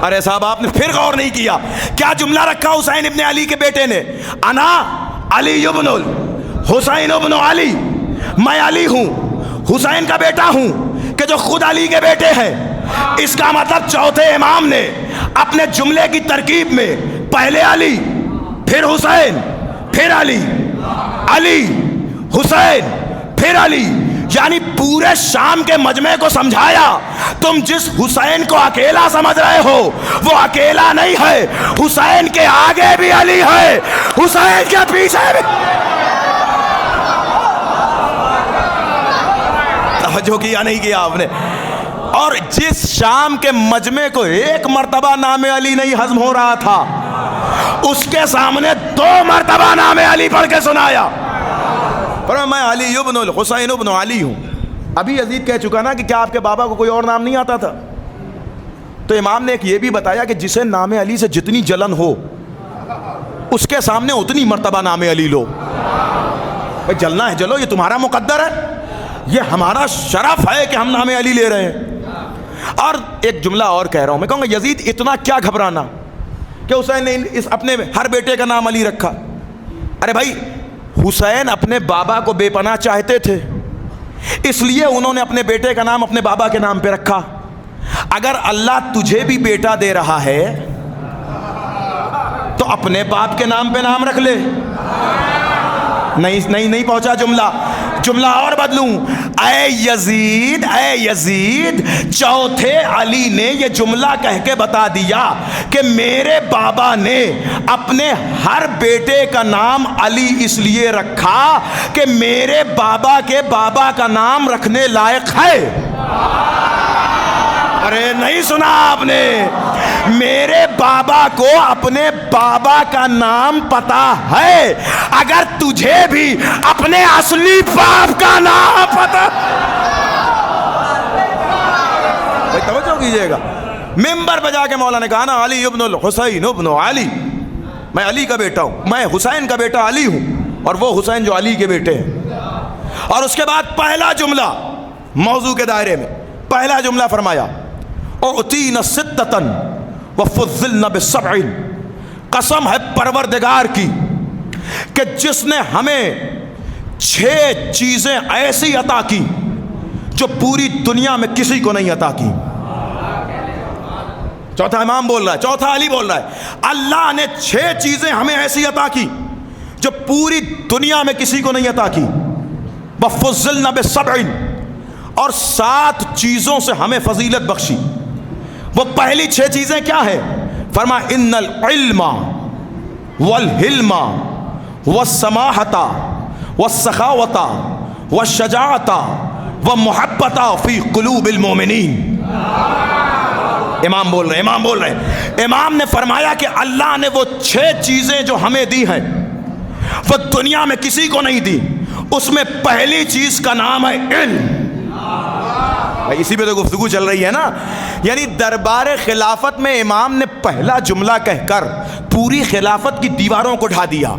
ارے صاحب آپ نے پھر غور نہیں کیا, کیا جملہ رکھا حسین ابن علی کے بیٹے نے, انا علی ابن الحسین ابن علی, میں علی ہوں, حسین کا بیٹا ہوں کہ جو خود علی کے بیٹے ہیں. اس کا مطلب چوتھے امام نے اپنے جملے کی ترکیب میں پہلے علی, پھر حسین, پھر علی, علی حسین, پھر علی, یعنی پورے شام کے مجمع کو سمجھایا تم جس حسین کو اکیلا سمجھ رہے ہو وہ اکیلا نہیں ہے, حسین کے آگے بھی علی ہے, حسین کے پیچھے بھی. توجہ کیا نہیں کیا آپ نے؟ اور جس شام کے مجمع کو ایک مرتبہ نام علی نہیں ہضم ہو رہا تھا اس کے سامنے 2 مرتبہ نام علی پڑھ کے سنایا. پر میں علی ابن الحسین ابن علی ہوں. ابھی یزید کہہ چکا نا کہ کیا آپ کے بابا کو کوئی اور نام نہیں آتا تھا؟ تو امام نے ایک یہ بھی بتایا کہ جسے نام علی سے جتنی جلن ہو اس کے سامنے اتنی مرتبہ نام علی لو. بھائی جلنا ہے جلو, یہ تمہارا مقدر ہے, یہ ہمارا شرف ہے کہ ہم نام علی لے رہے ہیں. اور ایک جملہ اور کہہ رہا ہوں, میں کہوں گا یزید اتنا کیا گھبرانا کہ حسین نے اپنے ہر بیٹے کا نام علی رکھا. ارے بھائی حسین اپنے بابا کو بے پناہ چاہتے تھے, اس لیے انہوں نے اپنے بیٹے کا نام اپنے بابا کے نام پہ رکھا. اگر اللہ تجھے بھی بیٹا دے رہا ہے تو اپنے باپ کے نام پہ نام رکھ لے. نہیں پہنچا جملہ. جملہ اور بدلوں, اے یزید, چوتھے علی نے یہ جملہ کہہ کے بتا دیا کہ میرے بابا نے اپنے ہر بیٹے کا نام علی اس لیے رکھا کہ میرے بابا کے بابا کا نام رکھنے لائق ہے. ارے نہیں سنا آپ نے؟ میرے بابا کو اپنے بابا کا نام پتا ہے، اگر تجھے بھی اپنے اصلی باپ کا نام پتا، توجہ کیجئے گا، ممبر پہ جا کے مولا نے کہا نا علی ابن الحسین ابن علی، میں علی کا بیٹا ہوں، میں حسین کا بیٹا علی ہوں، اور وہ حسین جو علی کے بیٹے ہیں۔ اور اس کے بعد پہلا جملہ موضوع کے دائرے میں پہلا جملہ فرمایا اعطینا ستتن وفضلنا بسبع، قسم ہے پروردگار کی کہ جس نے ہمیں 6 چیزیں ایسی عطا کی جو پوری دنیا میں کسی کو نہیں عطا کی۔ چوتھا امام بول رہا ہے، چوتھا علی بول رہا ہے، اللہ نے 6 چیزیں ہمیں ایسی عطا کی جو پوری دنیا میں کسی کو نہیں عطا کی، وفضلنا بسبع، اور 7 چیزوں سے ہمیں فضیلت بخشی۔ وہ پہلی 6 چیزیں کیا ہے؟ فرمایا ان العلم والحلم والسماحۃ والسخاوۃ والشجاعۃ والمحبۃ فی قلوب المؤمنین۔ امام بول رہے ہیں، امام بول رہے ہیں، امام نے فرمایا کہ اللہ نے وہ 6 چیزیں جو ہمیں دی ہیں وہ دنیا میں کسی کو نہیں دی۔ اس میں پہلی چیز کا نام ہے علم۔ اسی پہ تو گفتگو چل رہی ہے نا، یعنی دربار خلافت میں امام نے پہلا جملہ کہہ کر پوری خلافت کی دیواروں کو ڈھا دیا۔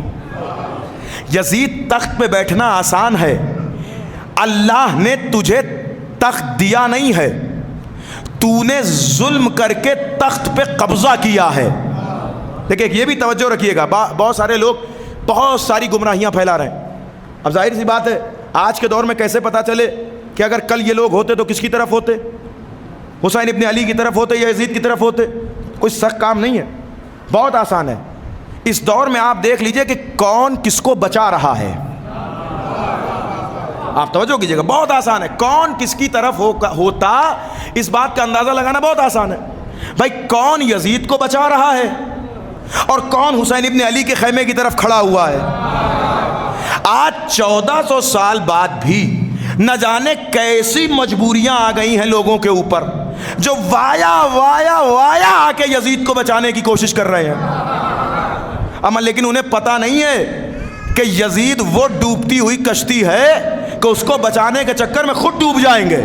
یزید تخت پہ بیٹھنا آسان ہے، اللہ نے تجھے تخت دیا نہیں ہے، تو نے ظلم کر کے تخت پہ قبضہ کیا ہے۔ دیکھیں یہ بھی توجہ رکھیے گا، بہت سارے لوگ بہت ساری گمراہیاں پھیلا رہے ہیں۔ اب ظاہر سی بات ہے آج کے دور میں کیسے پتا چلے کہ اگر کل یہ لوگ ہوتے تو کس کی طرف ہوتے؟ حسین ابن علی کی طرف ہوتے یا یزید کی طرف ہوتے؟ کوئی سخت کام نہیں ہے، بہت آسان ہے۔ اس دور میں آپ دیکھ لیجئے کہ کون کس کو بچا رہا ہے، آپ توجہ کیجئے گا، بہت آسان ہے۔ کون کس کی طرف ہوتا اس بات کا اندازہ لگانا بہت آسان ہے۔ بھائی کون یزید کو بچا رہا ہے اور کون حسین ابن علی کے خیمے کی طرف کھڑا ہوا ہے؟ آج 1400 سال بعد بھی نہ جانے کیسی مجبوریاں آ گئی ہیں لوگوں کے اوپر جو وایا وایا وایا آ کے یزید کو بچانے کی کوشش کر رہے ہیں۔ اما لیکن انہیں پتہ نہیں ہے کہ یزید وہ ڈوبتی ہوئی کشتی ہے کہ اس کو بچانے کے چکر میں خود ڈوب جائیں گے۔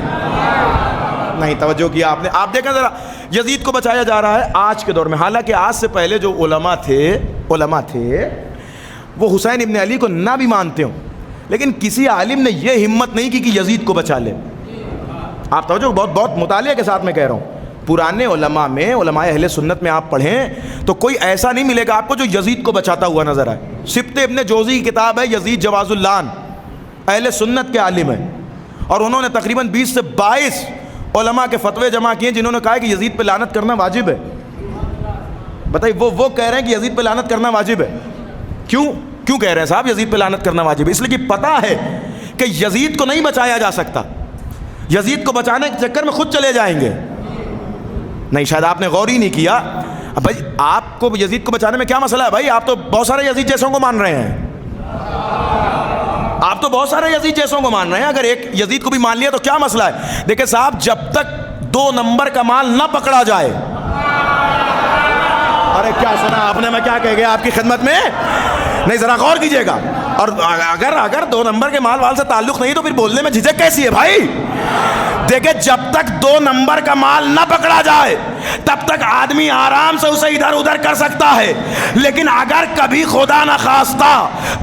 نہیں توجہ کیا آپ نے؟ آپ دیکھیں ذرا، یزید کو بچایا جا رہا ہے آج کے دور میں، حالانکہ آج سے پہلے جو علماء تھے وہ حسین ابن علی کو نہ بھی مانتے ہوں، لیکن کسی عالم نے یہ ہمت نہیں کی کہ یزید کو بچا لے۔ آپ توجہ، بہت مطالعے کے ساتھ میں کہہ رہا ہوں، پرانے علماء میں، علماء اہل سنت میں آپ پڑھیں تو کوئی ایسا نہیں ملے گا آپ کو جو یزید کو بچاتا ہوا نظر آئے۔ سبط ابن جوزی کی کتاب ہے یزید جواز اللعن، اہل سنت کے عالم ہیں، اور انہوں نے تقریباً 20 سے 22 علماء کے فتوے جمع کیے جنہوں نے کہا کہ یزید پہ لعنت کرنا واجب ہے۔ بتائیے وہ کہہ رہے ہیں کہ یزید پہ لعنت کرنا واجب ہے۔ کیوں کہہ رہے ہیں صاحب یزید پہ لعنت کرنا واجب ہے؟ اس لیے کہ پتہ ہے کہ یزید کو نہیں بچایا جا سکتا، یزید کو بچانے کے چکر میں خود چلے جائیں گے۔ نہیں، شاید آپ نے غور ہی نہیں کیا۔ اب بھائی آپ کو یزید کو بچانے میں کیا مسئلہ ہے؟ بھائی آپ تو بہت سارے یزید جیسوں کو مان رہے ہیں، آپ تو بہت سارے یزید جیسوں کو مان رہے ہیں، اگر ایک یزید کو بھی مان لیا تو کیا مسئلہ ہے؟ دیکھیں صاحب، جب تک 2 نمبر کا مال نہ پکڑا جائے، ارے کیا سنا آپ نے، میں کیا کہہ گیا آپ کی خدمت میں؟ نہیں ذرا غور کیجئے گا۔ اور اگر 2 نمبر کے مال وال سے تعلق نہیں تو پھر بولنے میں جھجک کیسی ہے بھائی؟ دیکھیں جب تک 2 نمبر کا مال نہ پکڑا جائے تب تک آدمی آرام سے اسے ادھر ادھر کر سکتا ہے، لیکن اگر کبھی خدا نہ خواستہ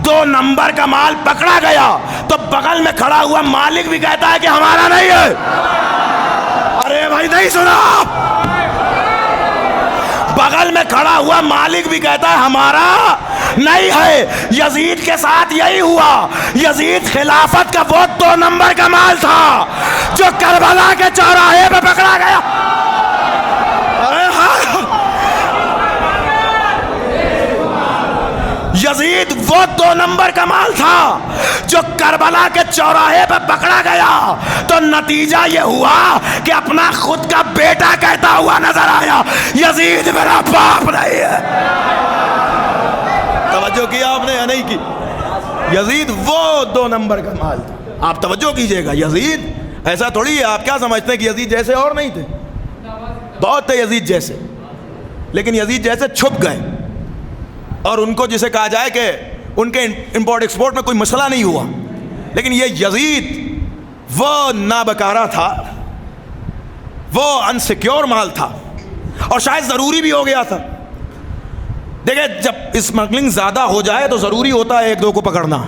2 نمبر کا مال پکڑا گیا تو بغل میں کھڑا ہوا مالک بھی کہتا ہے کہ ہمارا نہیں ہے۔ ارے بھائی نہیں سنا آپ؟ بغل میں کھڑا ہوا مالک بھی کہتا ہے ہمارا نہیں ہے۔ یزید کے ساتھ یہی ہوا۔ یزید خلافت کا وہ 2 نمبر کا مال تھا جو کربلا کے چوراہے پہ پکڑا گیا۔ یزید وہ 2 نمبر کا مال تھا جو کربلا کے چوراہے پہ پکڑا گیا، تو نتیجہ یہ ہوا کہ اپنا خود کا بیٹا کہتا ہوا نظر آیا یزید میرا باپ نہیں ہے۔ توجہ کیا آپ نے یا نہیں کی؟ یزید وہ 2 نمبر کا مال تھا۔ آپ توجہ کیجئے گا، یزید ایسا تھوڑی ہے، آپ کیا سمجھتے ہیں کہ یزید جیسے اور نہیں تھے؟ بہت تھے یزید جیسے، لیکن یزید جیسے چھپ گئے، اور ان کو جسے کہا جائے کہ ان کے امپورٹ ایکسپورٹ میں کوئی مسئلہ نہیں ہوا، لیکن یہ یزید وہ نابکارہ تھا، وہ انسیکیور مال تھا، اور شاید ضروری بھی ہو گیا تھا۔ دیکھیں جب اسمگلنگ زیادہ ہو جائے تو ضروری ہوتا ہے ایک دو کو پکڑنا،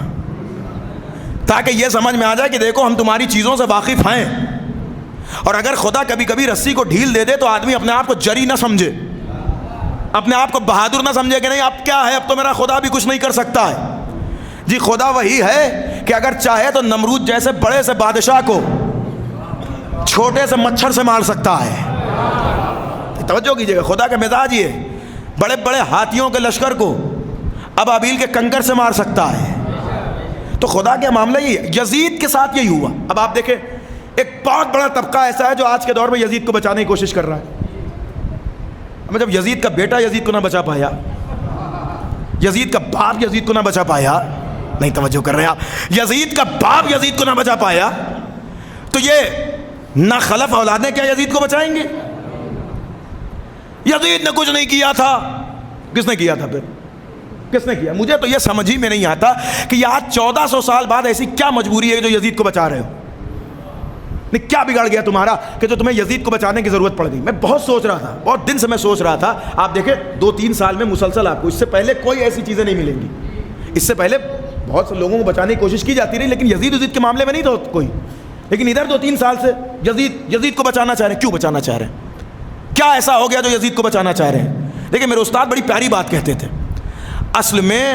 تاکہ یہ سمجھ میں آ جائے کہ دیکھو ہم تمہاری چیزوں سے واقف ہیں، اور اگر خدا کبھی کبھی رسی کو ڈھیل دے دے تو آدمی اپنے آپ کو جری نہ سمجھے، اپنے آپ کو بہادر نہ سمجھے کہ نہیں اب کیا ہے، اب تو میرا خدا بھی کچھ نہیں کر سکتا ہے۔ جی خدا وہی ہے کہ اگر چاہے تو نمرود جیسے بڑے سے بادشاہ کو چھوٹے سے مچھر سے مار سکتا ہے۔ توجہ کیجئے گا، خدا کا مزاج یہ ہے، بڑے بڑے ہاتھیوں کے لشکر کو ابابیل کے کنکر سے مار سکتا ہے۔ تو خدا کا معاملہ یہ ہے، یزید کے ساتھ یہی ہوا۔ اب آپ دیکھیں ایک بہت بڑا طبقہ ایسا ہے جو آج کے دور میں یزید کو بچانے کی کوشش کر رہا ہے۔ جب یزید کا بیٹا یزید کو نہ بچا پایا، یزید کا باپ یزید کو نہ بچا پایا، نہیں توجہ کر رہے ہیں آپ، یزید کا باپ یزید کو نہ بچا پایا، تو یہ نہ خلف اولادیں کیا یزید کو بچائیں گے؟ یزید نے کچھ نہیں کیا تھا، کس نے کیا تھا پھر؟ کس نے کیا؟ مجھے تو یہ سمجھ ہی میں نہیں آتا کہ یہ آج 1400 سال بعد ایسی کیا مجبوری ہے جو یزید کو بچا رہے ہو؟ کیا بگڑ گیا تمہارا کہ جو تمہیں یزید کو بچانے کی ضرورت پڑ گئی؟ میں بہت سوچ رہا تھا، بہت دن سے میں سوچ رہا تھا۔ آپ دیکھیں 2-3 سال میں مسلسل آپ کو، اس سے پہلے کوئی ایسی چیزیں نہیں ملیں گی، اس سے پہلے بہت سے لوگوں کو بچانے کی کوشش کی جاتی رہی، لیکن یزید کے معاملے میں نہیں تھا کوئی، لیکن ادھر 2-3 سال سے یزید کو بچانا چاہ رہے ہیں۔ کیوں بچانا چاہ رہے ہیں؟ کیا ایسا ہو گیا جو یزید کو بچانا چاہ رہے ہیں؟ دیکھیں میرے استاد بڑی پیاری بات کہتے تھے، اصل میں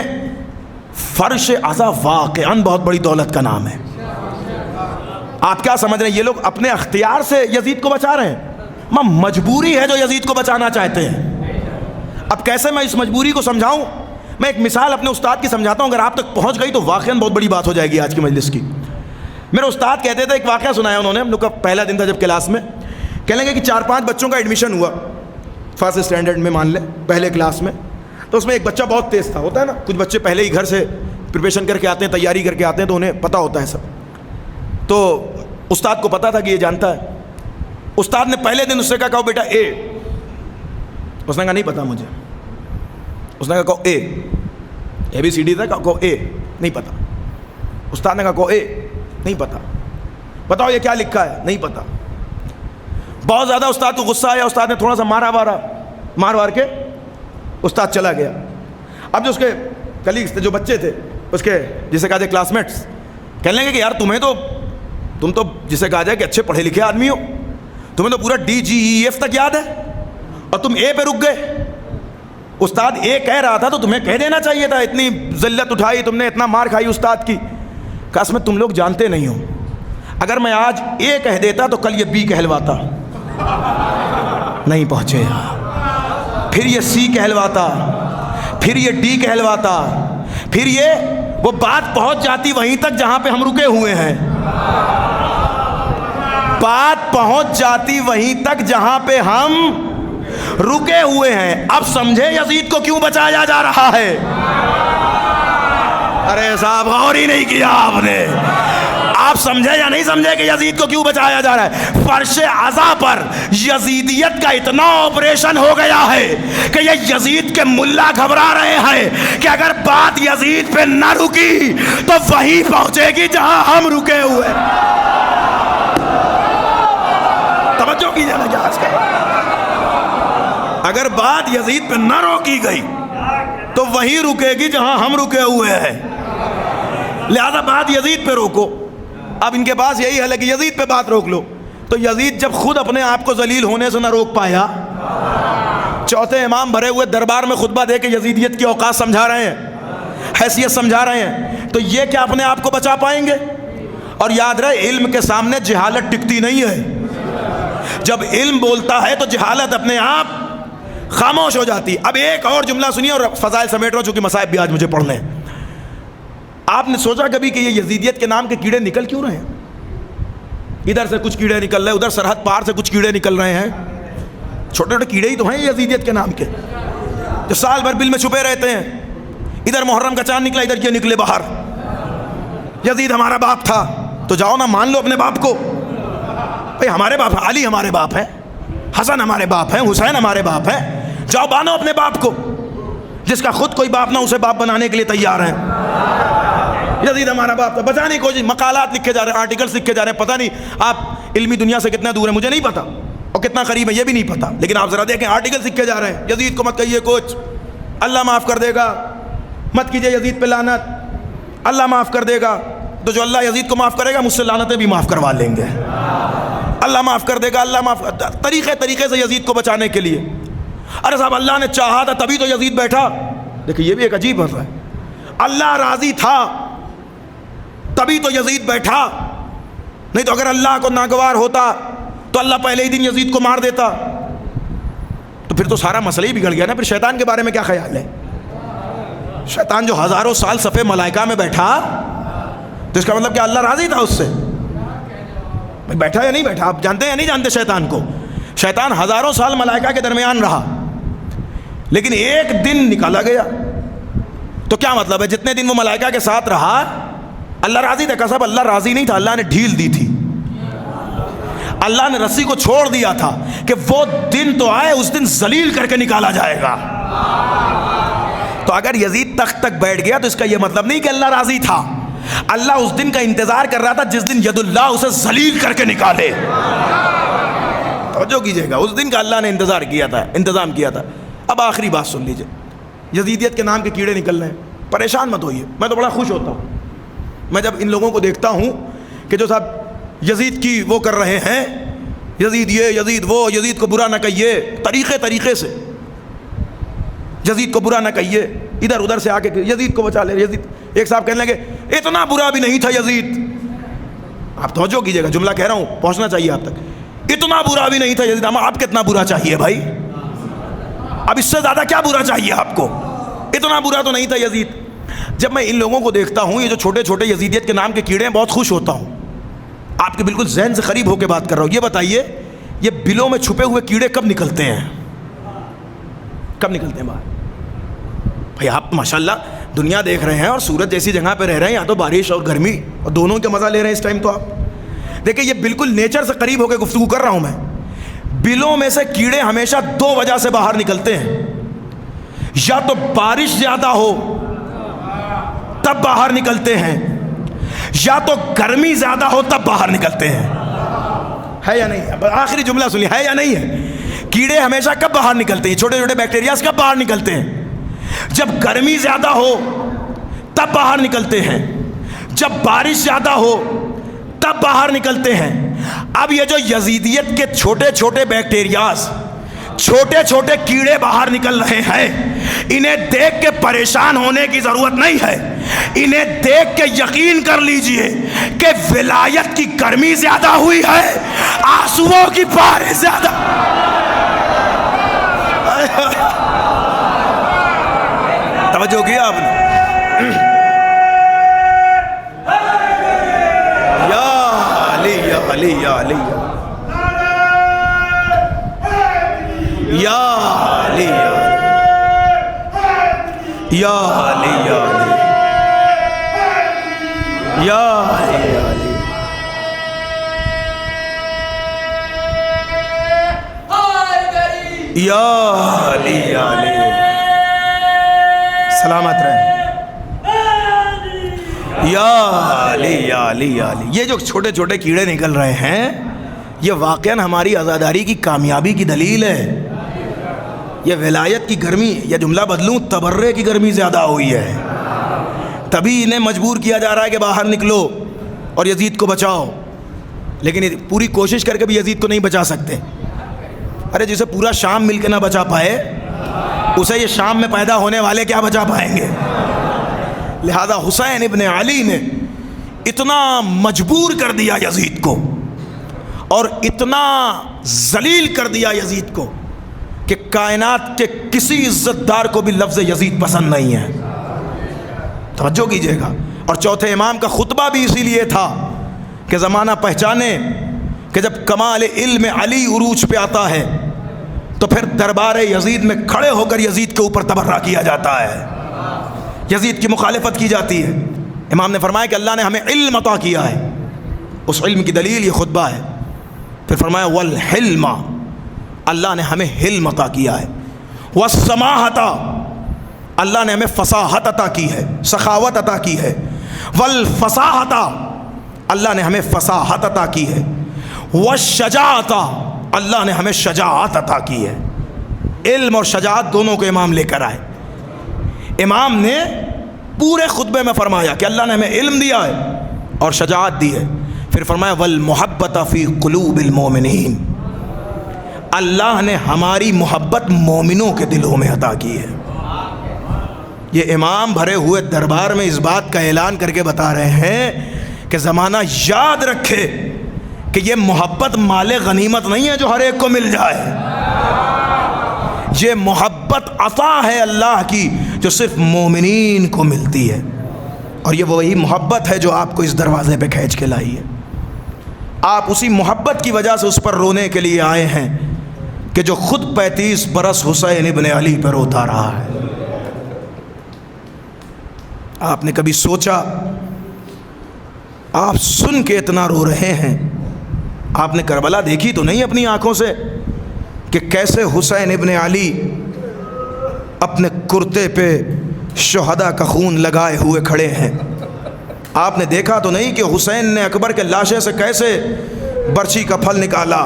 فرش عزا واقعاً بہت بڑی دولت کا نام ہے۔ آپ کیا سمجھ رہے ہیں یہ لوگ اپنے اختیار سے یزید کو بچا رہے ہیں؟ مجبوری ہے جو یزید کو بچانا چاہتے ہیں۔ اب کیسے میں اس مجبوری کو سمجھاؤں؟ میں ایک مثال اپنے استاد کی سمجھاتا ہوں، اگر آپ تک پہنچ گئی تو واقعاً بہت بڑی بات ہو جائے گی آج کی مجلس کی۔ میرے استاد کہتے تھے، ایک واقعہ سنایا انہوں نے، ہم لوگ کا پہلا دن تھا جب کلاس میں، کہنے لگے کہ 4-5 بچوں کا ایڈمیشن ہوا فرسٹ اسٹینڈرڈ میں، مان لیں پہلے کلاس میں، تو اس میں ایک بچہ بہت تیز تھا، ہوتا ہے نا کچھ بچے پہلے ہی گھر سے پریپریشن کر کے آتے ہیں، تیاری کر کے آتے ہیں، تو انہیں پتہ ہوتا ہے سب۔ تو استاد کو پتا تھا کہ یہ جانتا ہے۔ استاد نے پہلے دن اس سے کہا بیٹا اے، اس نے کہا نہیں پتا مجھے، اس نے کہا اے بی سی ڈی تھا، کہو اے، نہیں پتا۔ استاد نے کہا کہو اے، نہیں پتا۔ بتاؤ یہ کیا لکھا ہے؟ نہیں پتا۔ بہت زیادہ استاد کو غصہ آیا، استاد نے تھوڑا سا مار وار کے استاد چلا گیا۔ اب جو اس کے کلیگس تھے، جو بچے تھے اس کے جسے کہا جائے کلاس میٹس، کہنے لگے کہ یار تم تو جسے کہا جائے کہ اچھے پڑھے لکھے آدمی ہو، تمہیں تو پورا DGEF تک یاد ہے اور تم اے پہ رک گئے۔ استاد اے کہہ رہا تھا تو تمہیں کہہ دینا چاہیے تھا، اتنی ذلت اٹھائی تم نے، اتنا مار کھائی استاد کی۔ کاش میں تم لوگ جانتے نہیں ہو، اگر میں آج اے کہہ دیتا تو کل یہ بی کہلواتا، نہیں پہنچے، پھر یہ سی کہلواتا، پھر یہ ڈی کہلواتا، پھر یہ وہ بات پہنچ جاتی وہیں تک جہاں پہ ہم رکے ہوئے ہیں، بات پہنچ جاتی وہیں تک جہاں پہ ہم رکے ہوئے ہیں۔ اب سمجھے یزید کو کیوں بچایا جا رہا ہے؟ ارے صاحب غور ہی نہیں کیا آپ نے۔ آپ سمجھے یا نہیں سمجھے کہ یزید کو کیوں بچایا جا رہا ہے؟ فرش عزا پر یزیدیت کا اتنا آپریشن ہو گیا ہے کہ یہ یزید کے ملا گھبرا رہے ہیں کہ اگر بات یزید پہ نہ رکی تو وہی پہنچے گی جہاں ہم رکے ہوئے۔ توجہ کیجیے نا جہاز کا، اگر بات یزید پہ نہ روکی گئی تو وہی رکے گی جہاں ہم رکے ہوئے ہیں، لہذا بات یزید پہ روکو۔ اب ان کے پاس یہی حل ہے کہ یزید پہ بات روک لو، تو یزید جب خود اپنے آپ کو ذلیل ہونے سے نہ روک پایا، چوتھے امام بھرے ہوئے دربار میں خطبہ دے کے یزیدیت کی اوقات سمجھا رہے ہیں، حیثیت سمجھا رہے ہیں، تو یہ کیا اپنے آپ کو بچا پائیں گے؟ اور یاد رہے علم کے سامنے جہالت ٹکتی نہیں ہے، جب علم بولتا ہے تو جہالت اپنے آپ خاموش ہو جاتی۔ اب ایک اور جملہ سنیے اور فضائل سمیٹ رہا ہوں چونکہ مصائب بھی آج مجھے پڑھنے ہیں۔ آپ نے سوچا کبھی کہ یہ یزیدیت کے نام کے کیڑے نکل کیوں رہے ہیں؟ ادھر سے کچھ کیڑے نکل رہے ہیں، ادھر سرحد پار سے کچھ کیڑے نکل رہے ہیں، چھوٹے چھوٹے کیڑے ہی تو ہیں یزیدیت کے نام کے، جو سال بھر بل میں چھپے رہتے ہیں۔ ادھر محرم کا چاند نکلا، ادھر یہ نکلے باہر، یزید ہمارا باپ تھا، تو جاؤ نا مان لو اپنے باپ کو، بھائی ہمارے باپ ہے، علی ہمارے باپ ہے، حسن ہمارے باپ ہیں، حسین ہمارے باپ ہیں، جاؤ بانو اپنے باپ کو، جس کا خود کوئی باپ نہ اسے باپ بنانے کے لیے تیار ہیں۔ یزید ہمارا باپ تھا، بچانے کی کوشش، مقالات لکھے جا رہے ہیں، آرٹیکلز لکھے جا رہے ہیں، پتہ نہیں آپ علمی دنیا سے کتنا دور ہیں مجھے نہیں پتا، اور کتنا قریب ہے یہ بھی نہیں پتا، لیکن آپ ذرا دیکھیں آرٹیکل لکھے جا رہے ہیں یزید کو مت کہیے کچھ، اللہ معاف کر دے گا، مت کیجئے یزید پہ لعنت، اللہ معاف کر دے گا۔ تو جو اللہ یزید کو معاف کرے گا مجھ سے لعنتیں بھی معاف کروا لیں گے، اللہ معاف کر دے گا، اللہ معاف، طریقے سے یزید کو بچانے کے لیے۔ ارے صاحب اللہ نے چاہا تھا تبھی تو یزید بیٹھا، دیکھیں یہ بھی ایک عجیب مسئلہ ہے، اللہ راضی تھا تبھی تو یزید بیٹھا، نہیں تو اگر اللہ کو ناگوار ہوتا تو اللہ پہلے ہی دن یزید کو مار دیتا، تو پھر تو سارا مسئلہ ہی بگڑ گیا نا۔ پھر شیطان کے بارے میں کیا خیال ہے؟ شیطان جو ہزاروں سال صفے ملائکہ میں بیٹھا تو اس کا مطلب کہ اللہ راضی تھا اس سے، بیٹھا یا نہیں بیٹھا؟ آپ جانتے ہیں یا نہیں جانتے شیطان کو؟ شیطان ہزاروں سال ملائکہ کے درمیان رہا، لیکن ایک دن نکالا گیا، تو کیا مطلب ہے جتنے دن وہ ملائکہ کے ساتھ رہا اللہ راضی تھا؟ صاحب اللہ راضی نہیں تھا، اللہ نے ڈھیل دی تھی، اللہ نے رسی کو چھوڑ دیا تھا کہ وہ دن تو آئے، اس دن ذلیل کر کے نکالا جائے گا۔ تو اگر یزید تخت تک بیٹھ گیا تو اس کا یہ مطلب نہیں کہ اللہ راضی تھا، اللہ اس دن کا انتظار کر رہا تھا جس دن ید اللہ اسے ذلیل کر کے نکالے۔ توجہ کیجئے گا، اس دن کا اللہ نے انتظار کیا تھا، انتظام کیا تھا۔ اب آخری بات سن لیجئے، یزیدیت کے نام کے کیڑے نکل رہے ہیں، پریشان مت ہوئیے، میں تو بڑا خوش ہوتا ہوں میں جب ان لوگوں کو دیکھتا ہوں کہ جو صاحب یزید کی وہ کر رہے ہیں، یزید یہ یزید وہ، یزید کو برا نہ کہیے، طریقے سے یزید کو برا نہ کہیے، ادھر ادھر سے آ کے یزید کو بچا لے۔ یزید ایک صاحب کہنے لگے اتنا برا بھی نہیں تھا یزید، آپ توجہ کیجئے گا، جملہ کہہ رہا ہوں پہنچنا چاہیے آپ تک، اتنا برا بھی نہیں تھا یزید۔ آپ کتنا برا چاہیے بھائی؟ اب اس سے زیادہ کیا برا چاہیے آپ کو؟ اتنا برا تو نہیں تھا یزید۔ جب میں ان لوگوں کو دیکھتا ہوں، یہ جو چھوٹے چھوٹے یزیدیت کے نام کے کیڑے ہیں، بہت خوش ہوتا ہوں۔ آپ کے بالکل ذہن سے قریب ہو کے بات کر رہا ہوں۔ یہ بتائیے یہ بلوں میں چھپے ہوئے کیڑے کب نکلتے ہیں؟ کب نکلتے ہیں باہر؟ بھائی آپ ماشاءاللہ دنیا دیکھ رہے ہیں اور سورج جیسی جگہ پہ رہ رہے ہیں، یہاں تو بارش اور گرمی اور دونوں کے مزہ لے رہے ہیں اس ٹائم۔ تو آپ دیکھیں یہ بالکل نیچر سے قریب ہو کے گفتگو کر رہا ہوں میں۔ بلوں میں سے کیڑے ہمیشہ دو وجہ سے باہر نکلتے ہیں، یا تو بارش زیادہ ہو تب باہر نکلتے ہیں، یا تو گرمی زیادہ ہو تب باہر نکلتے ہیں۔ ہے یا نہیں؟ آخری جملہ سنیے، ہے یا نہیں ہے؟ کیڑے ہمیشہ کب باہر نکلتے ہیں؟ چھوٹے چھوٹے بیکٹیریاز کب باہر نکلتے ہیں؟ جب گرمی زیادہ ہو تب باہر نکلتے ہیں، جب بارش زیادہ ہو تب باہر نکلتے ہیں۔ اب یہ جو یزیدیت کے چھوٹے چھوٹے بیکٹیریاز، چھوٹے چھوٹے کیڑے باہر نکل رہے ہیں، انہیں دیکھ کے پریشان ہونے کی ضرورت نہیں ہے، انہیں دیکھ کے یقین کر لیجئے کہ ولایت کی گرمی زیادہ ہوئی ہے، آنسوؤں کی بارش زیادہ۔ توجہ کیا آپ نے؟ یا علی یا علی یا علی یا علی یا علی یا علی یا علی یا علی یا علی، سلامت رہیں یا علی یا علی یا علی۔ یہ جو چھوٹے چھوٹے کیڑے نکل رہے ہیں یہ واقعاً ہماری عزاداری کی کامیابی کی دلیل ہے۔ یہ ولایت کی گرمی، یہ جملہ بدلوں، تبرے کی گرمی زیادہ ہوئی ہے، تبھی انہیں مجبور کیا جا رہا ہے کہ باہر نکلو اور یزید کو بچاؤ، لیکن پوری کوشش کر کے بھی یزید کو نہیں بچا سکتے۔ ارے جسے پورا شام مل کے نہ بچا پائے اسے یہ شام میں پیدا ہونے والے کیا بچا پائیں گے؟ لہذا حسین ابن علی نے اتنا مجبور کر دیا یزید کو اور اتنا ذلیل کر دیا یزید کو کہ کائنات کے کسی عزت دار کو بھی لفظ یزید پسند نہیں ہے۔ توجہ کیجئے گا۔ اور چوتھے امام کا خطبہ بھی اسی لیے تھا کہ زمانہ پہچانے کہ جب کمال علم علی عروج پہ آتا ہے تو پھر دربار یزید میں کھڑے ہو کر یزید کے اوپر تبرہ کیا جاتا ہے، یزید کی مخالفت کی جاتی ہے۔ امام نے فرمایا کہ اللہ نے ہمیں علم عطا کیا ہے، اس علم کی دلیل یہ خطبہ ہے۔ پھر فرمایا والحلم، اللہ نے ہمیں حلم عطا کیا ہے، والسماحۃ، اللہ نے ہمیں فصاحت عطا کی ہے، سخاوت عطا کی ہے، والفصاحۃ، اللہ نے ہمیں فصاحت عطا کی ہے، والشجاعۃ، اللہ نے ہمیں شجاعت عطا کی ہے۔ علم اور شجاعت دونوں کو امام لے کر آئے۔ امام نے پورے خطبے میں فرمایا کہ اللہ نے ہمیں علم دیا ہے اور شجاعت دی ہے، پھر فرمایا والمحبت فی قلوب المومنین، اللہ نے ہماری محبت مومنوں کے دلوں میں عطا کی ہے۔ یہ امام بھرے ہوئے دربار میں اس بات کا اعلان کر کے بتا رہے ہیں کہ زمانہ یاد رکھے کہ یہ محبت مال غنیمت نہیں ہے جو ہر ایک کو مل جائے، یہ محبت عطا ہے اللہ کی جو صرف مومنین کو ملتی ہے، اور یہ وہی محبت ہے جو آپ کو اس دروازے پہ کھینچ کے لائی ہے۔ آپ اسی محبت کی وجہ سے اس پر رونے کے لیے آئے ہیں کہ جو خود 35 برس حسین ابن علی پر روتا رہا ہے۔ آپ نے کبھی سوچا، آپ سن کے اتنا رو رہے ہیں، آپ نے کربلا دیکھی تو نہیں اپنی آنکھوں سے کہ کیسے حسین ابن علی اپنے کرتے پہ شہداء کا خون لگائے ہوئے کھڑے ہیں؟ آپ نے دیکھا تو نہیں کہ حسین نے اکبر کے لاشے سے کیسے برچی کا پھل نکالا؟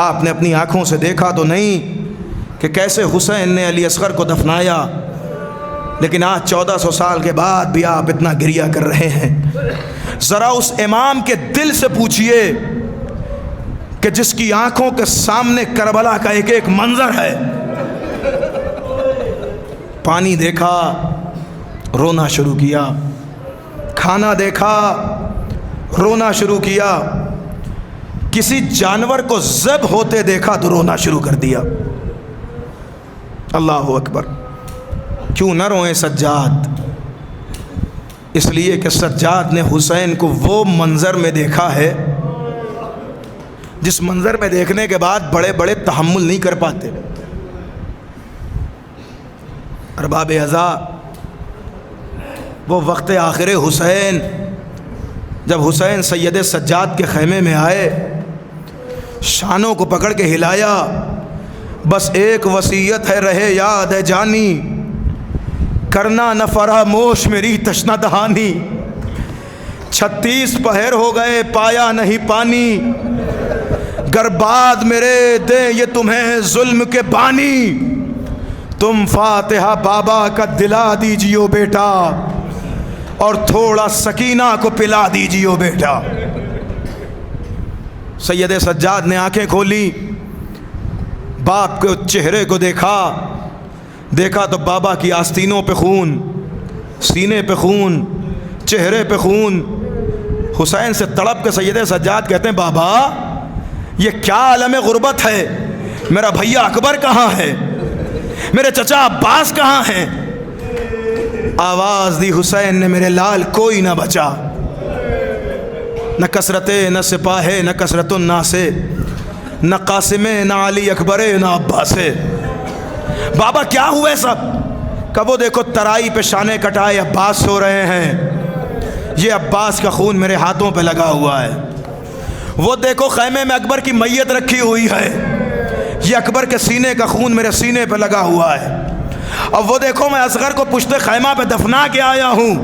آپ نے اپنی آنکھوں سے دیکھا تو نہیں کہ کیسے حسین نے علی اصغر کو دفنایا؟ لیکن آج 1400 سال کے بعد بھی آپ اتنا گریہ کر رہے ہیں۔ ذرا اس امام کے دل سے پوچھئے کہ جس کی آنکھوں کے سامنے کربلا کا ایک ایک منظر ہے، پانی دیکھا رونا شروع کیا، کھانا دیکھا رونا شروع کیا، کسی جانور کو ذبح ہوتے دیکھا تو رونا شروع کر دیا۔ اللہ اکبر! کیوں نہ روئیں سجاد؟ اس لیے کہ سجاد نے حسین کو وہ منظر میں دیکھا ہے جس منظر میں دیکھنے کے بعد بڑے بڑے تحمل نہیں کر پاتے۔ ارباب عزا، وہ وقت آخر حسین جب حسین سید سجاد کے خیمے میں آئے، شانوں کو پکڑ کے ہلایا، بس ایک وصیت ہے رہے یاد ہے جانی، کرنا نہ فراموش میری تشنہ دہانی، 36 پہر ہو گئے پایا نہیں پانی، گر بعد میرے دیں یہ تمہیں ظلم کے بانی، تم فاتحہ بابا کا دلا دیجیو بیٹا اور تھوڑا سکینہ کو پلا دیجیو بیٹا۔ سید سجاد نے آنکھیں کھولی، باپ کے چہرے کو دیکھا تو بابا کی آستینوں پہ خون، سینے پہ خون، چہرے پہ خون۔ حسین سے تڑپ کے سید سجاد کہتے ہیں بابا یہ کیا عالم غربت ہے، میرا بھیا اکبر کہاں ہے، میرے چچا عباس کہاں ہیں؟ آواز دی حسین نے میرے لال کوئی نہ بچا، نہ کثرت نہ سپاہے نہ کثرت الناسے، نہ قاسم نہ علی اکبر نہ عباس۔ بابا کیا ہوئے سب؟ کب وہ دیکھو ترائی پہ شانے کٹائے عباس سو رہے ہیں، یہ عباس کا خون میرے ہاتھوں پہ لگا ہوا ہے۔ وہ دیکھو خیمے میں اکبر کی میت رکھی ہوئی ہے، یہ اکبر کے سینے کا خون میرے سینے پہ لگا ہوا ہے۔ اور وہ دیکھو میں اصغر کو پشت خیمہ پہ دفنا کے آیا ہوں،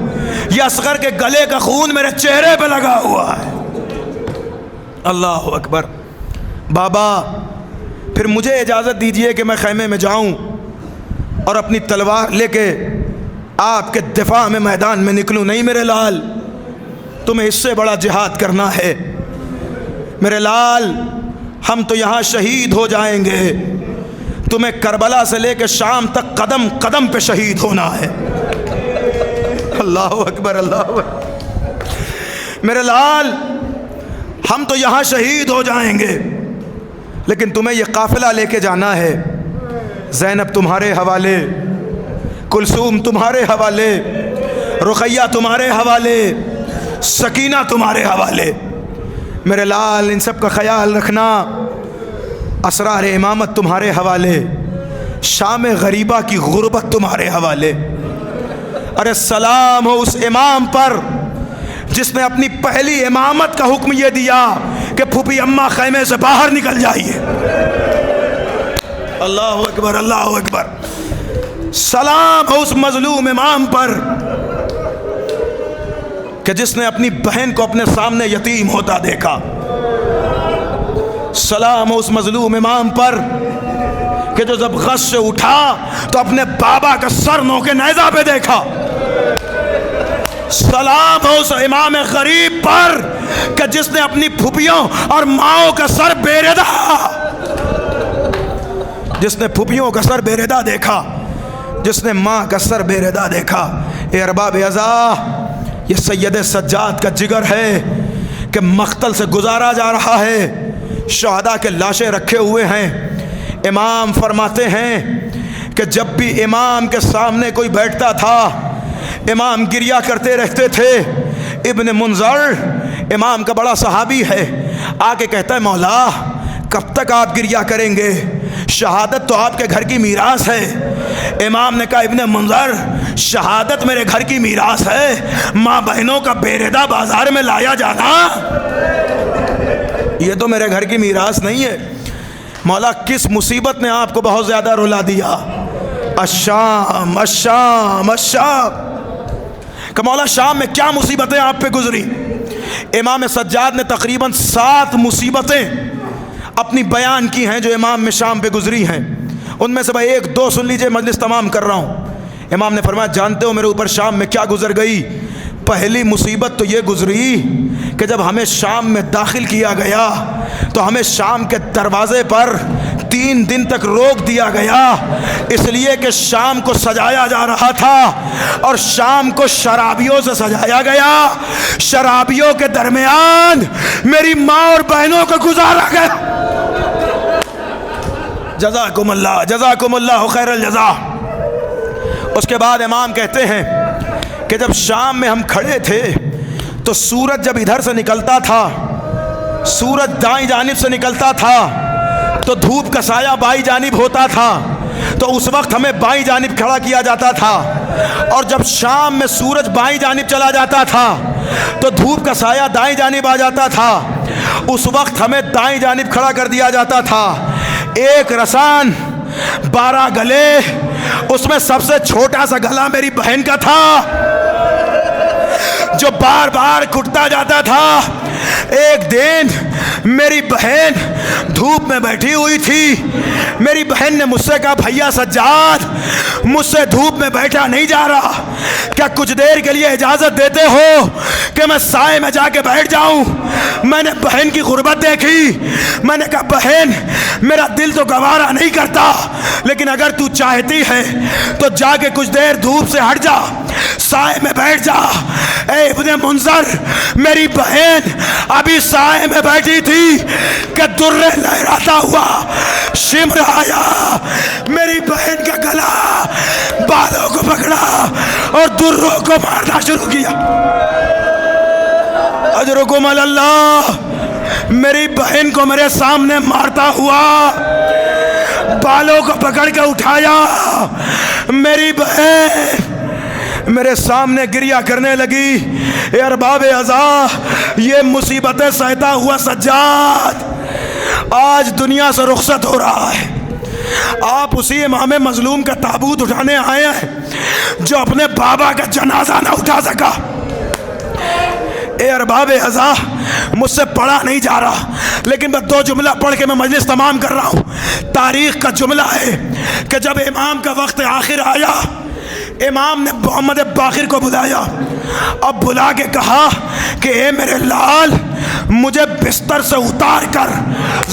یہ اصغر کے گلے کا خون میرے چہرے پہ لگا ہوا ہے۔ اللہ اکبر! بابا پھر مجھے اجازت دیجئے کہ میں خیمے میں جاؤں اور اپنی تلوار لے کے آپ کے دفاع میں میدان میں نکلوں۔ نہیں میرے لال، تمہیں اس سے بڑا جہاد کرنا ہے میرے لال، ہم تو یہاں شہید ہو جائیں گے، تمہیں کربلا سے لے کے شام تک قدم قدم پہ شہید ہونا ہے۔ اللہ اکبر! اللہ اکبر! میرے لال ہم تو یہاں شہید ہو جائیں گے، لیکن تمہیں یہ قافلہ لے کے جانا ہے، زینب تمہارے حوالے، کلثوم تمہارے حوالے، رقیہ تمہارے حوالے، سکینہ تمہارے حوالے۔ میرے لال ان سب کا خیال رکھنا، اسرار امامت تمہارے حوالے، شام غریبہ کی غربت تمہارے حوالے۔ ارے سلام ہو اس امام پر جس نے اپنی پہلی امامت کا حکم یہ دیا کہ پھوپھی اماں خیمے سے باہر نکل جائیے۔ اللہ اکبر اللہ اکبر. سلام ہو اس مظلوم امام پر کہ جس نے اپنی بہن کو اپنے سامنے یتیم ہوتا دیکھا. سلام ہو اس مظلوم امام پر کہ جو جب غش سے اٹھا تو اپنے بابا کا سر نوکے نیزہ پہ دیکھا. سلام ہو اس امام غریب پر کہ جس نے اپنی پھوپھیوں اور ماؤں کا سر بے پھوپھیوں کا سر بے ردا دیکھا, جس نے ماں کا سر بے ردا دیکھا. اے ارباب عزا, یہ سید سجاد کا جگر ہے کہ مقتل سے گزارا جا رہا ہے, شہداء کے لاشیں رکھے ہوئے ہیں. امام فرماتے ہیں کہ جب بھی امام کے سامنے کوئی بیٹھتا تھا امام گریہ کرتے رہتے تھے. ابن منظر امام کا بڑا صحابی ہے, آ کے کہتا ہے مولا کب تک آپ گریہ کریں گے, شہادت تو آپ کے گھر کی میراث ہے. امام نے کہا ابن منظر شہادت میرے گھر کی میراث ہے, ماں بہنوں کا بے ردا بازار میں لایا جانا یہ تو میرے گھر کی میراث نہیں ہے. مولا کس مصیبت نے آپ کو بہت زیادہ رلا دیا؟ الشام الشام الشام. کہ مولا شام میں کیا مصیبتیں آپ پہ گزری؟ امام سجاد نے تقریباً 7 مصیبتیں اپنی بیان کی ہیں جو امام میں شام پہ گزری ہیں. ان میں سے بھائی 1-2 سن لیجئے, مجلس تمام کر رہا ہوں. امام نے فرمایا جانتے ہو میرے اوپر شام میں کیا گزر گئی؟ پہلی مصیبت تو یہ گزری کہ جب ہمیں شام میں داخل کیا گیا تو ہمیں شام کے دروازے پر 3 دن تک روک دیا گیا, اس لیے کہ شام کو سجایا جا رہا تھا اور شام کو شرابیوں سے سجایا گیا. شرابیوں کے درمیان میری ماں اور بہنوں کو گزارا گیا. جزاکم اللہ خیر الجزا. اس کے بعد امام کہتے ہیں کہ جب شام میں ہم کھڑے تھے تو سورج جب ادھر سے نکلتا تھا, سورج دائیں جانب سے نکلتا تھا تو دھوپ کا سایہ بائیں جانب ہوتا تھا, تو اس وقت ہمیں بائیں جانب کھڑا کیا جاتا تھا. اور جب شام میں سورج بائیں جانب چلا جاتا تھا تو دھوپ کا سایہ دائیں جانب آ جاتا تھا, اس وقت ہمیں دائیں جانب کھڑا کر دیا جاتا تھا. ایک رسان 12 گلے, اس میں سب سے چھوٹا سا گلا میری بہن کا تھا جو بار بار کٹتا جاتا تھا. ایک دن میری بہن دھوپ میں بیٹھی ہوئی تھی, میری بہن نے مجھ سے کہا بھیا سجاد مجھ سے دھوپ میں بیٹھا نہیں جا رہا, کیا کچھ دیر کے لیے اجازت دیتے ہو کہ میں سائے میں جا کے بیٹھ جاؤں؟ میں نے بہن کی غربت دیکھی, میں نے کہا بہن میرا دل تو گوارا نہیں کرتا, لیکن اگر تو چاہتی ہے تو جا کے کچھ دیر دھوپ سے ہٹ جا, سائے میں بیٹھ جا. اے ابن منظر میری بہن ابھی سائے میں بیٹھی تھی کہ درے لہراتا ہوا شمر آیا, میری بہن کا گلا بالوں کو پکڑا اور دروں کو مارنا شروع کیا. اجرکم اللہ. میری بہن کو میرے سامنے مارتا ہوا بالوں کو پکڑ کے اٹھایا, میری بہن میرے سامنے گریہ کرنے لگی. اے ارباب عزا, یہ مصیبتیں سہتا ہوا سجاد آج دنیا سے رخصت ہو رہا ہے. آپ اسی امام مظلوم کا تابوت اٹھانے آئے ہیں جو اپنے بابا کا جنازہ نہ اٹھا سکا. اے ارباب عزا, مجھ سے پڑھا نہیں جا رہا, لیکن میں 2 جملہ پڑھ کے میں مجلس تمام کر رہا ہوں. تاریخ کا جملہ ہے کہ جب امام کا وقت آخر آیا, امام نے محمد باقر کو بلایا, اب بلا کے کہا کہ اے میرے لال مجھے بستر سے اتار کر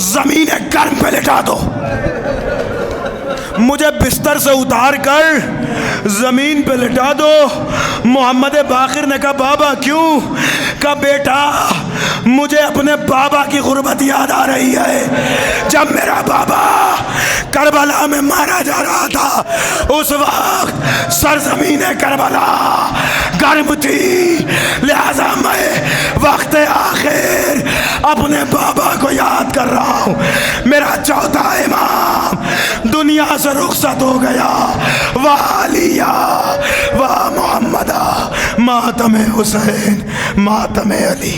زمین گرم پہ لٹا دو. مجھے بستر سے اتار کر زمین پہ لٹا دو. محمد باقر نے کہا بابا کیوں؟ کہا بیٹا مجھے اپنے بابا کی غربت یاد آ رہی ہے. جب میرا بابا کربلا میں مارا جا رہا تھا اس وقت سرزمین کربلا گرم تھی, لہذا میں وقت آخر اپنے بابا کو یاد کر رہا ہوں. میرا چوتھا امام دنیا سے رخصت ہو گیا. والیہ و محمدہ ماتم حسین ماتم علی.